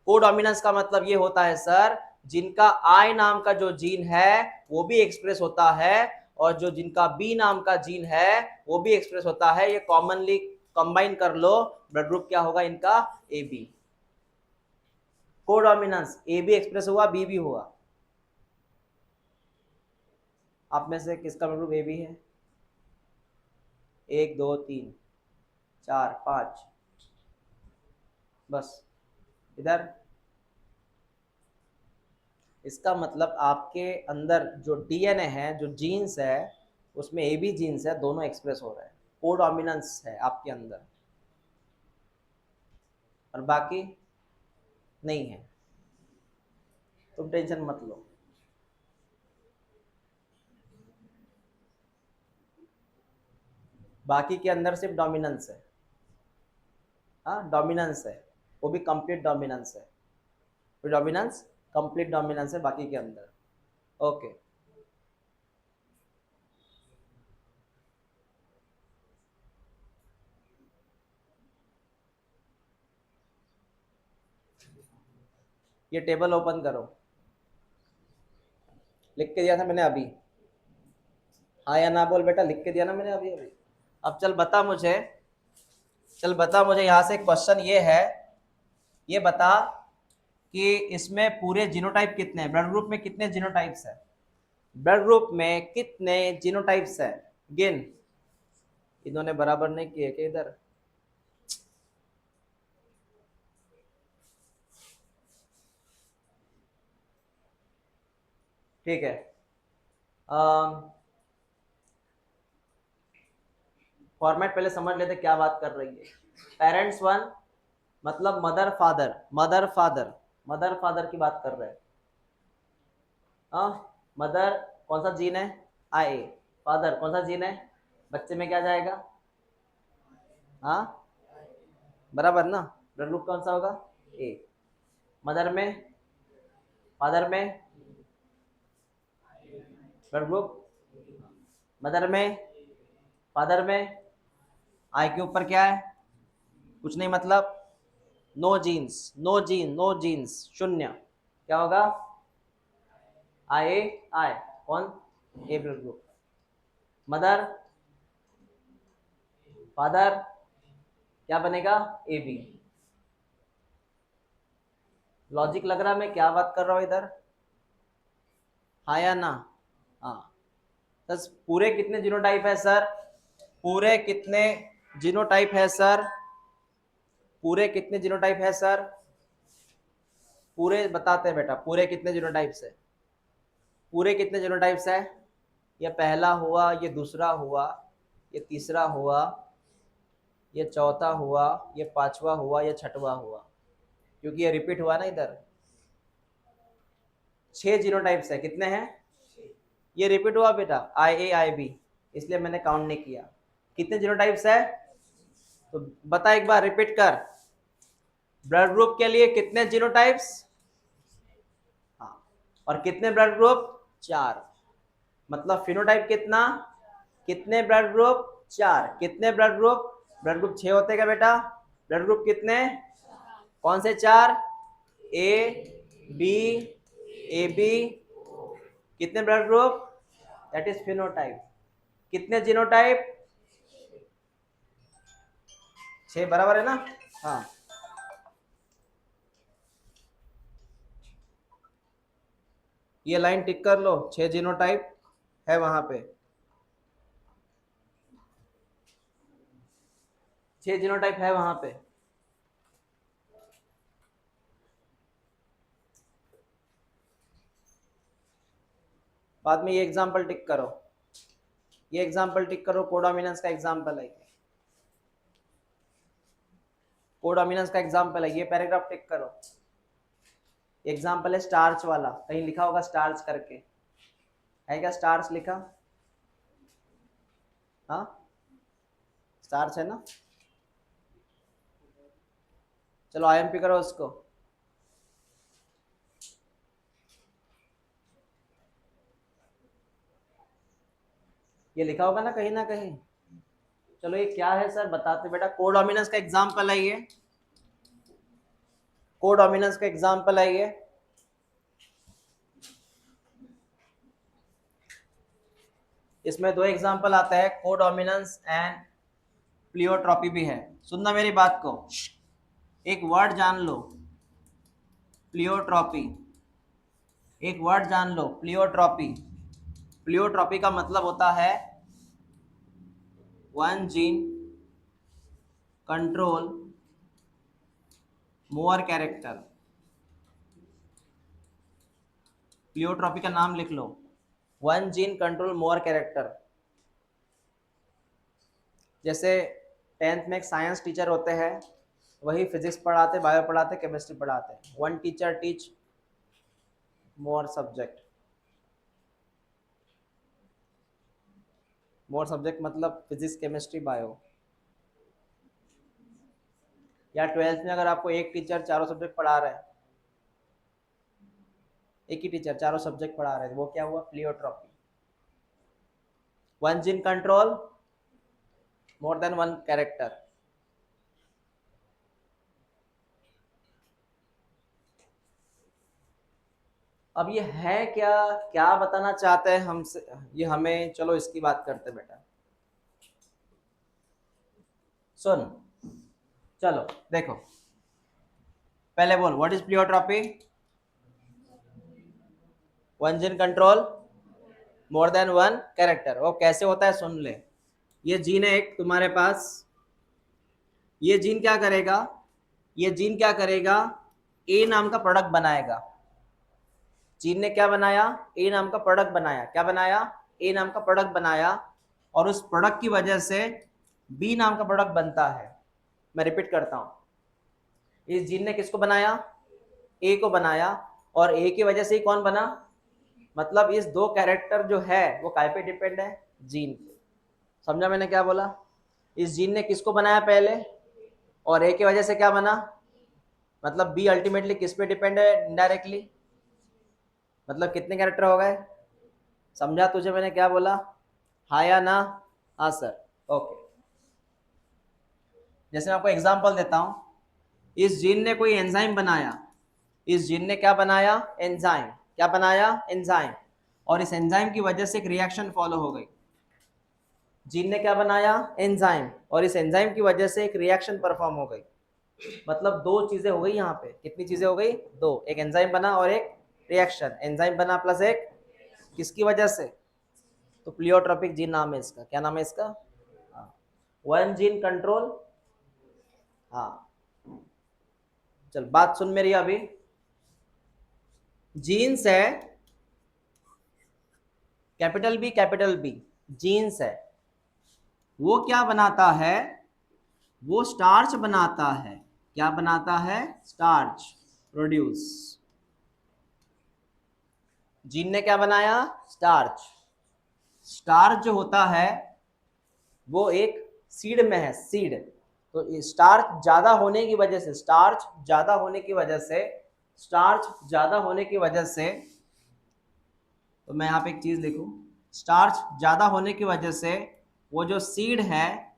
कोडोमिनेंस का मतलब ये होता है सर, जिनका आई नाम का जो जीन है वो भी एक्सप्रेस होता है, और जो जिनका बी नाम का जीन है वो भी एक्सप्रेस होता है, ये कॉमनली कंबाइन कर लो, ब्लड ग्रुप क्या होगा इनका, ए बी। कोडोमिनेंस, ए भी एक्सप्रेस हुआ, बी भी हुआ। आप में से किसका ब्लड ग्रुप ए बी है, 1 2 3 4 5, बस। इधर इसका मतलब आपके अंदर जो डीएनए है, जो जीन्स है, उसमें ए बी जीन्स है, दोनों एक्सप्रेस हो रहे हैं, कोडोमिनेंस है आपके अंदर, और बाकी नहीं है, तुम टेंशन मत लो। बाकी के अंदर सिर्फ डोमिनेंस है, हाँ डोमिनेंस है, वो भी कंप्लीट डोमिनेंस है, डोमिनेंस, कंप्लीट डोमिनेंस है बाकी के अंदर। ओके, ये टेबल ओपन करो, लिख के दिया था मैंने अभी, हाँ या ना बोल बेटा, लिख के दिया ना मैंने अभी अभी। अब चल बता मुझे, चल बता मुझे, यहाँ से क्वेश्चन ये है, ये बता कि इसमें पूरे जीनोटाइप कितने हैं, ब्लड ग्रुप में कितने जीनोटाइप्स है, ब्लड ग्रुप में कितने जीनोटाइप्स है, गिन। इन्होंने बराबर नहीं किए कि इधर, ठीक है। फॉर्मेट पहले समझ लेते क्या बात कर रही है। पेरेंट्स वन मतलब mother father, mother father, mother father की बात कर रहे हैं। हाँ, मदर कौन सा जीन है, आई, फादर कौन सा जीन है, बच्चे में क्या जाएगा, हाँ बराबर ना, ब्लड ग्रुप कौन सा होगा, ए। मदर में, फादर में ब्लड ग्रुप, मदर में, फादर में, आई के ऊपर क्या है, कुछ नहीं, मतलब no genes, no gene, no genes, शून्य, क्या होगा, आई, आई कौन, A blood group. Mother, father क्या बनेगा, ए बी। लॉजिक लग रहा है मैं क्या बात कर रहा हूं इधर, हाँ या ना, हाँ। बस पूरे कितने जीनोटाइप है सर, पूरे कितने जीनोटाइप है सर, पूरे कितने जीनोटाइप है सर, पूरे बताते हैं बेटा, पूरे कितने जीनोटाइप्स है, पूरे कितने जीनोटाइप्स है, ये पहला हुआ, ये दूसरा हुआ, ये तीसरा हुआ, ये चौथा हुआ, ये पांचवा हुआ, ये छठवा हुआ, क्योंकि ये रिपीट हुआ ना इधर। 6 जीनोटाइप्स है, कितने हैं? ये रिपीट हुआ बेटा, IA IB, इसलिए मैंने काउंट नहीं किया। कितने जीनोटाइप्स है? तो बता एक बार, रिपीट कर। ब्लड ग्रुप के लिए कितने जीनोटाइप्स? हाँ, और कितने ब्लड ग्रुप? 4। मतलब फिनोटाइप कितना? कितने ब्लड ग्रुप? 4। कितने ब्लड ग्रुप? ब्लड ग्रुप 6 होते क्या बेटा? ब्लड ग्रुप कितने? कौन से 4? AB कितने blood group? That is phenotype. कितने जीनोटाइप? 6 बराबर है ना? हाँ, ये लाइन टिक कर लो, 6 जीनोटाइप है वहां पे। 6 जीनोटाइप है वहां पे। बाद में ये एग्जांपल टिक करो, ये एग्जांपल टिक करो, कोडोमिनेंस का एग्जांपल है, कोडोमिनेंस का एग्जांपल है, ये पैराग्राफ टिक करो। एग्जांपल है स्टार्च वाला, कहीं लिखा होगा स्टार्च करके, है क्या स्टार्च लिखा? हाँ, स्टार्च है ना? चलो IMP करो उसको। ये लिखा होगा ना कहीं ना कहीं। चलो ये क्या है सर बताते बेटा, कोडोमिनेंस का एग्जांपल है ये, कोडोमिनेंस का एग्जांपल है ये। इसमें 2 एग्जांपल आते हैं, कोडोमिनेंस एंड प्लियोट्रॉपी भी है। सुनना मेरी बात को, एक वर्ड जान लो, प्लियोट्रॉपी। एक वर्ड जान लो, प्लियोट्रॉपी। प्लियोट्रॉपी का मतलब होता है one gene control more character. Pleiotropy का नाम लिख लो, one gene control more character. जैसे 10th में एक साइंस टीचर होते हैं, वही फिजिक्स पढ़ाते, बायो पढ़ाते, केमिस्ट्री पढ़ाते। One teacher teach more subject. More subject मतलब फिजिक्स, केमिस्ट्री, बायो। या 12th में अगर आपको एक टीचर चारों सब्जेक्ट पढ़ा रहा है, एक ही टीचर चारों सब्जेक्ट पढ़ा रहे हैं, वो क्या हुआ? Pleiotropy. One gene control more than one character. अब ये है क्या, क्या बताना चाहते हैं हमसे ये, हमें, चलो इसकी बात करते हैं बेटा। सुन, चलो देखो, पहले बोल, what is pleiotropy? One gene control more than one character. वो कैसे होता है सुन ले। ये जीन है एक तुम्हारे पास, ये जीन क्या करेगा? ये जीन क्या करेगा? ए नाम का प्रोडक्ट बनाएगा। जीन ने क्या बनाया? ए नाम का प्रोडक्ट बनाया। क्या बनाया? ए नाम का प्रोडक्ट बनाया, और उस प्रोडक्ट की वजह से बी नाम का प्रोडक्ट बनता है। मैं रिपीट करता हूं, इस जीन ने किसको बनाया? ए को बनाया, और ए की वजह से ही कौन बना? मतलब इस 2 कैरेक्टर जो है वो काय पे डिपेंड है? जीन पे। समझा मैंने क्या बोला? इस जीन ने किसको बनाया पहले, और ए की वजह से क्या बना? मतलब बी अल्टीमेटली किस पे डिपेंड है इनडायरेक्टली? मतलब कितने कैरेक्टर हो गए? समझा तुझे मैंने क्या बोला? हाँ या ना? हाँ सर, ओके। जैसे मैं आपको एग्जांपल देता हूं, इस जीन ने कोई एंजाइम बनाया, इस जीन ने क्या बनाया? एंजाइम। क्या बनाया? एंजाइम। और इस एंजाइम की वजह से एक रिएक्शन फॉलो हो गई। जीन ने क्या बनाया? एंजाइम, और इस एंजाइम की वजह से एक रिएक्शन परफॉर्म हो गई। मतलब 2 चीजें हो गई यहाँ पे। कितनी चीजें हो गई? 2। एक एंजाइम बना और एक रिएक्शन। एंजाइम बना प्लस एक, किसकी वजह से? तो प्लियोट्रॉपिक जीन नाम है इसका। क्या नाम है इसका? हाँ, वन जीन कंट्रोल। हाँ, चल बात सुन मेरी अभी। जीन्स है, कैपिटल बी जीन्स है, वो क्या बनाता है, वो स्टार्च बनाता है। क्या बनाता है? Starch produce. जीन ने क्या बनाया? स्टार्च। स्टार्च जो होता है वो एक सीड में है, सीड। तो स्टार्च ज्यादा होने की वजह से, स्टार्च ज्यादा होने की वजह से, स्टार्च ज्यादा होने की वजह से, तो मैं यहाँ पे एक चीज लिखूं, स्टार्च ज्यादा होने की वजह से वो जो सीड है,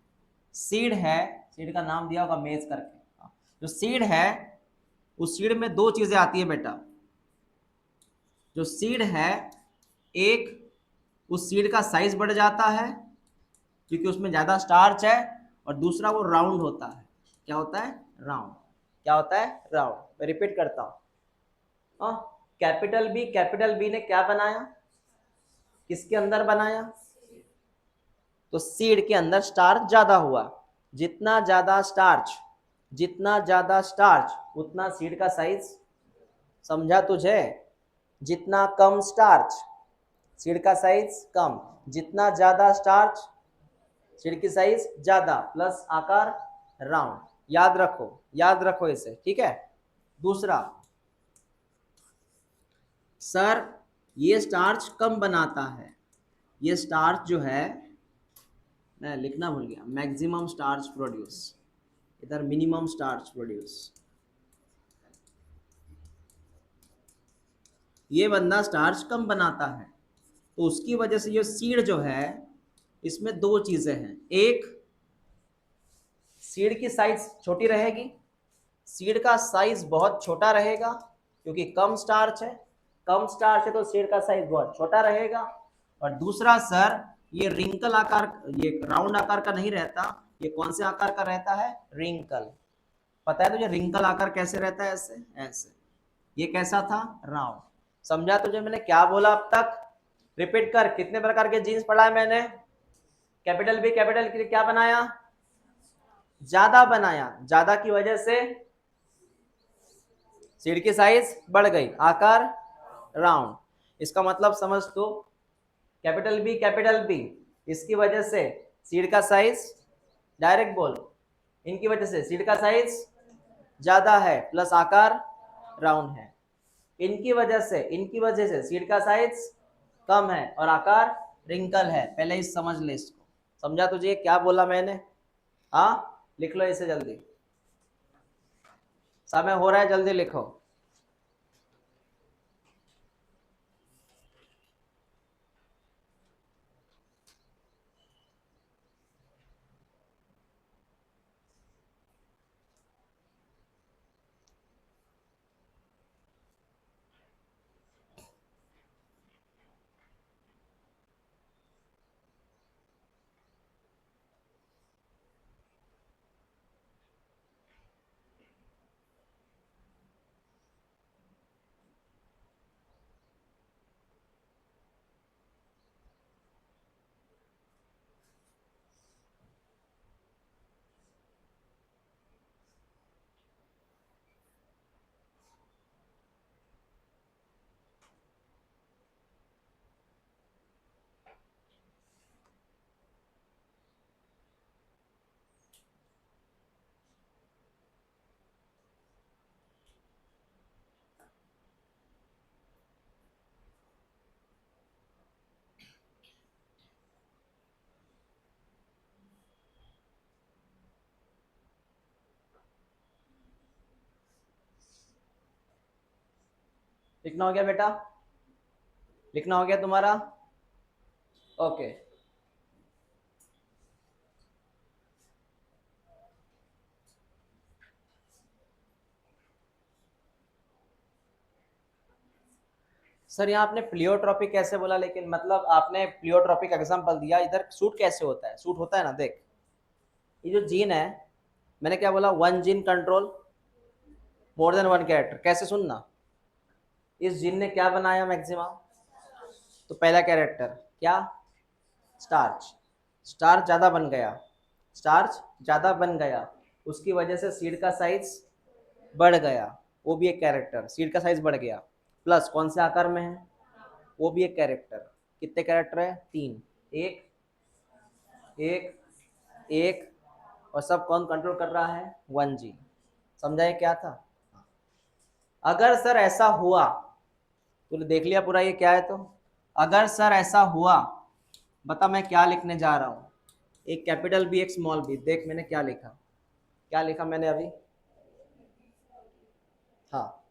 सीड है, सीड का नाम दिया होगा मेज करके, जो सीड है उस सीड में दो चीजें आती है बेटा। जो सीड है, एक उस सीड का साइज बढ़ जाता है क्योंकि उसमें ज्यादा स्टार्च है, और दूसरा वो राउंड होता है। क्या होता है? राउंड। क्या होता है? राउंड। मैं रिपीट करता हूं, कैपिटल बी ने क्या बनाया? किसके अंदर बनाया? तो सीड के अंदर स्टार्च ज्यादा हुआ। जितना ज्यादा स्टार्च, जितना ज्यादा स्टार्च उतना सीड का साइज। समझा तुझे? जितना कम स्टार्च सीड का साइज कम, जितना ज्यादा स्टार्च सीड की साइज ज्यादा, प्लस आकार राउंड। याद रखो, याद रखो इसे, ठीक है। दूसरा, सर ये स्टार्च कम बनाता है, ये स्टार्च जो है, मैं लिखना भूल गया, मैक्सिमम स्टार्च प्रोड्यूस, इधर मिनिमम स्टार्च प्रोड्यूस। ये बंदा स्टार्च कम बनाता है, तो उसकी वजह से ये सीड जो है, इसमें दो चीजें हैं। एक, सीड की साइज छोटी रहेगी, सीड का साइज बहुत छोटा रहेगा क्योंकि कम स्टार्च है, कम स्टार्च है तो सीड का साइज बहुत छोटा रहेगा। और दूसरा सर, ये रिंकल आकार, ये राउंड आकार का नहीं रहता, ये कौन से आकार का रहता है? रिंकल। पता है तुझे रिंकल आकार कैसे रहता है? ऐसे, ऐसे। ये कैसा था? राउंड। समझा तुझे मैंने क्या बोला अब तक? रिपीट कर, कितने प्रकार के जीन्स पढ़ा है मैंने? कैपिटल बी कैपिटल के लिए क्या बनाया? ज्यादा बनाया, ज्यादा की वजह से सीड की साइज बढ़ गई, आकार राउंड। इसका मतलब समझ तो, कैपिटल बी, इसकी वजह से सीड का साइज, डायरेक्ट बोल, इनकी वजह से सीड का साइज ज्यादा है प्लस आकार राउंड है। इनकी वजह से सीड का साइज कम है और आकार रिंकल है। पहले इस समझ ले इसको। समझा तुझे क्या बोला मैंने? हाँ, लिख लो इसे जल्दी, समय हो रहा है, जल्दी लिखो। लिखना हो गया बेटा? लिखना हो गया तुम्हारा? ओके। सर यहाँ आपने प्लियोट्रॉपिक कैसे बोला? लेकिन मतलब आपने प्लियोट्रॉपिक एग्जांपल दिया, इधर सूट कैसे होता है? सूट होता है ना, देख ये जो जीन है, मैंने क्या बोला? One gene control more than one character. कैसे? सुनना, इस जीन ने क्या बनाया मैक्सिमम? तो पहला कैरेक्टर क्या? स्टार्च। स्टार्च ज्यादा बन गया, स्टार्च ज्यादा बन गया, उसकी वजह से सीड का साइज बढ़ गया, वो भी एक कैरेक्टर, सीड का साइज बढ़ गया। प्लस कौन से आकार में है? वो भी एक कैरेक्टर। कितने कैरेक्टर है? 3। एक एक एक, और सब कौन कंट्रोल कर रहा है? 1G। समझा ये क्या था? अगर सर ऐसा हुआ, तूने देख लिया पूरा ये क्या है? तो अगर सर ऐसा हुआ, बता मैं क्या लिखने जा रहा हूं। एक कैपिटल बी एक स्मॉल बी। देख मैंने क्या लिखा, क्या लिखा मैंने अभी? हाँ,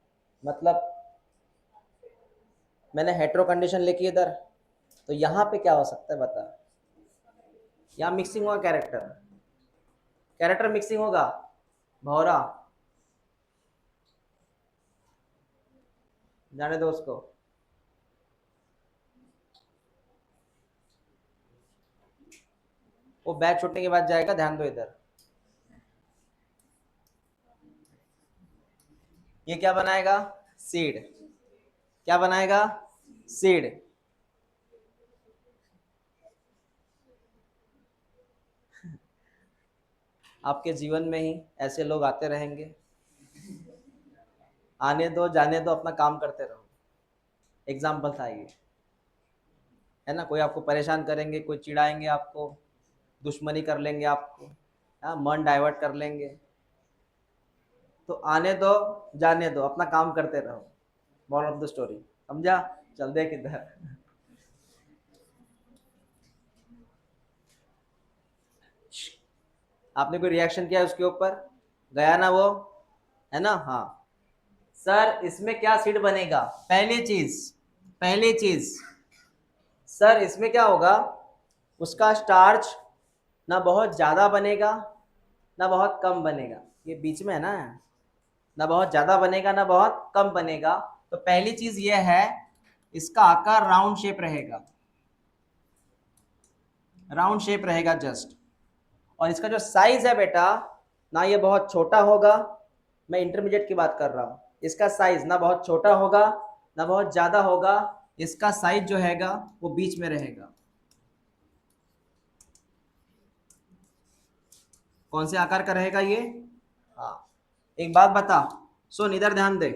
मतलब मैंने हेट्रो कंडीशन लिखी इधर, तो यहाँ पे क्या हो सकता है बता? यहाँ मिक्सिंग होगा कैरेक्टर, कैरेक्टर मिक्सिंग होगा भौरा, जाने दो उसको। वो बैग छूटने के बाद जाएगा, ध्यान दो इधर। ये क्या बनाएगा? सीड। क्या बनाएगा? सीड। आपके जीवन में ही ऐसे लोग आते रहेंगे, आने दो जाने दो, अपना काम करते रहो। एग्जाम्पल था ये, है ना? कोई आपको परेशान करेंगे, कोई चिढ़ाएंगे आपको, दुश्मनी कर लेंगे आपको, हाँ, मन डाइवर्ट कर लेंगे, तो आने दो जाने दो, अपना काम करते रहो। मॉरल ऑफ द स्टोरी समझा? चल दे किधर। आपने कोई रिएक्शन किया उसके ऊपर? गया ना वो, है ना? हाँ सर, इसमें क्या सीड बनेगा? पहली चीज सर, इसमें क्या होगा? उसका स्टार्च ना बहुत ज्यादा बनेगा ना बहुत कम बनेगा, ये बीच में है ना। ना बहुत ज्यादा बनेगा ना बहुत कम बनेगा। तो पहली चीज ये है, इसका आकार राउंड शेप रहेगा, राउंड शेप रहेगा जस्ट। और इसका जो साइज है बेटा, ना ये बहुत छोटा होगा, मैं इंटरमीडिएट की बात कर रहा हूं। इसका साइज ना बहुत छोटा होगा ना बहुत ज्यादा होगा, इसका साइज जो हैगा वो बीच में रहेगा। कौन से आकार का रहेगा ये? हाँ, एक बात बता, सुन इधर ध्यान दे।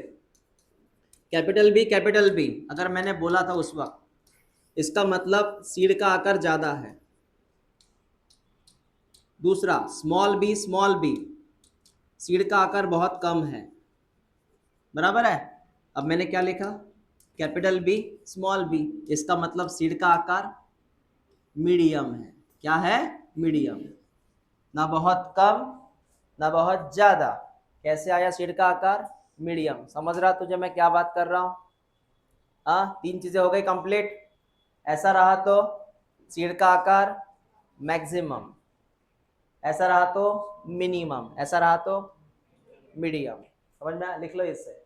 कैपिटल बी अगर मैंने बोला था उस वक्त, इसका मतलब सीड का आकार ज्यादा है। दूसरा स्मॉल बी सीड का आकार बहुत कम है, बराबर है? अब मैंने क्या लिखा? कैपिटल बी स्मॉल बी, इसका मतलब सीड का आकार मीडियम है। क्या है? मीडियम। ना बहुत कम ना बहुत ज्यादा। कैसे आया सीड का आकार? मीडियम। समझ रहा तुझे मैं क्या बात कर रहा हूं? हाँ, 3 चीजें हो गई कंप्लीट। ऐसा रहा तो सीड का आकार मैक्सिमम, ऐसा रहा तो मिनिमम, ऐसा रहा तो मीडियम। समझ में आया? लिख लो इससे।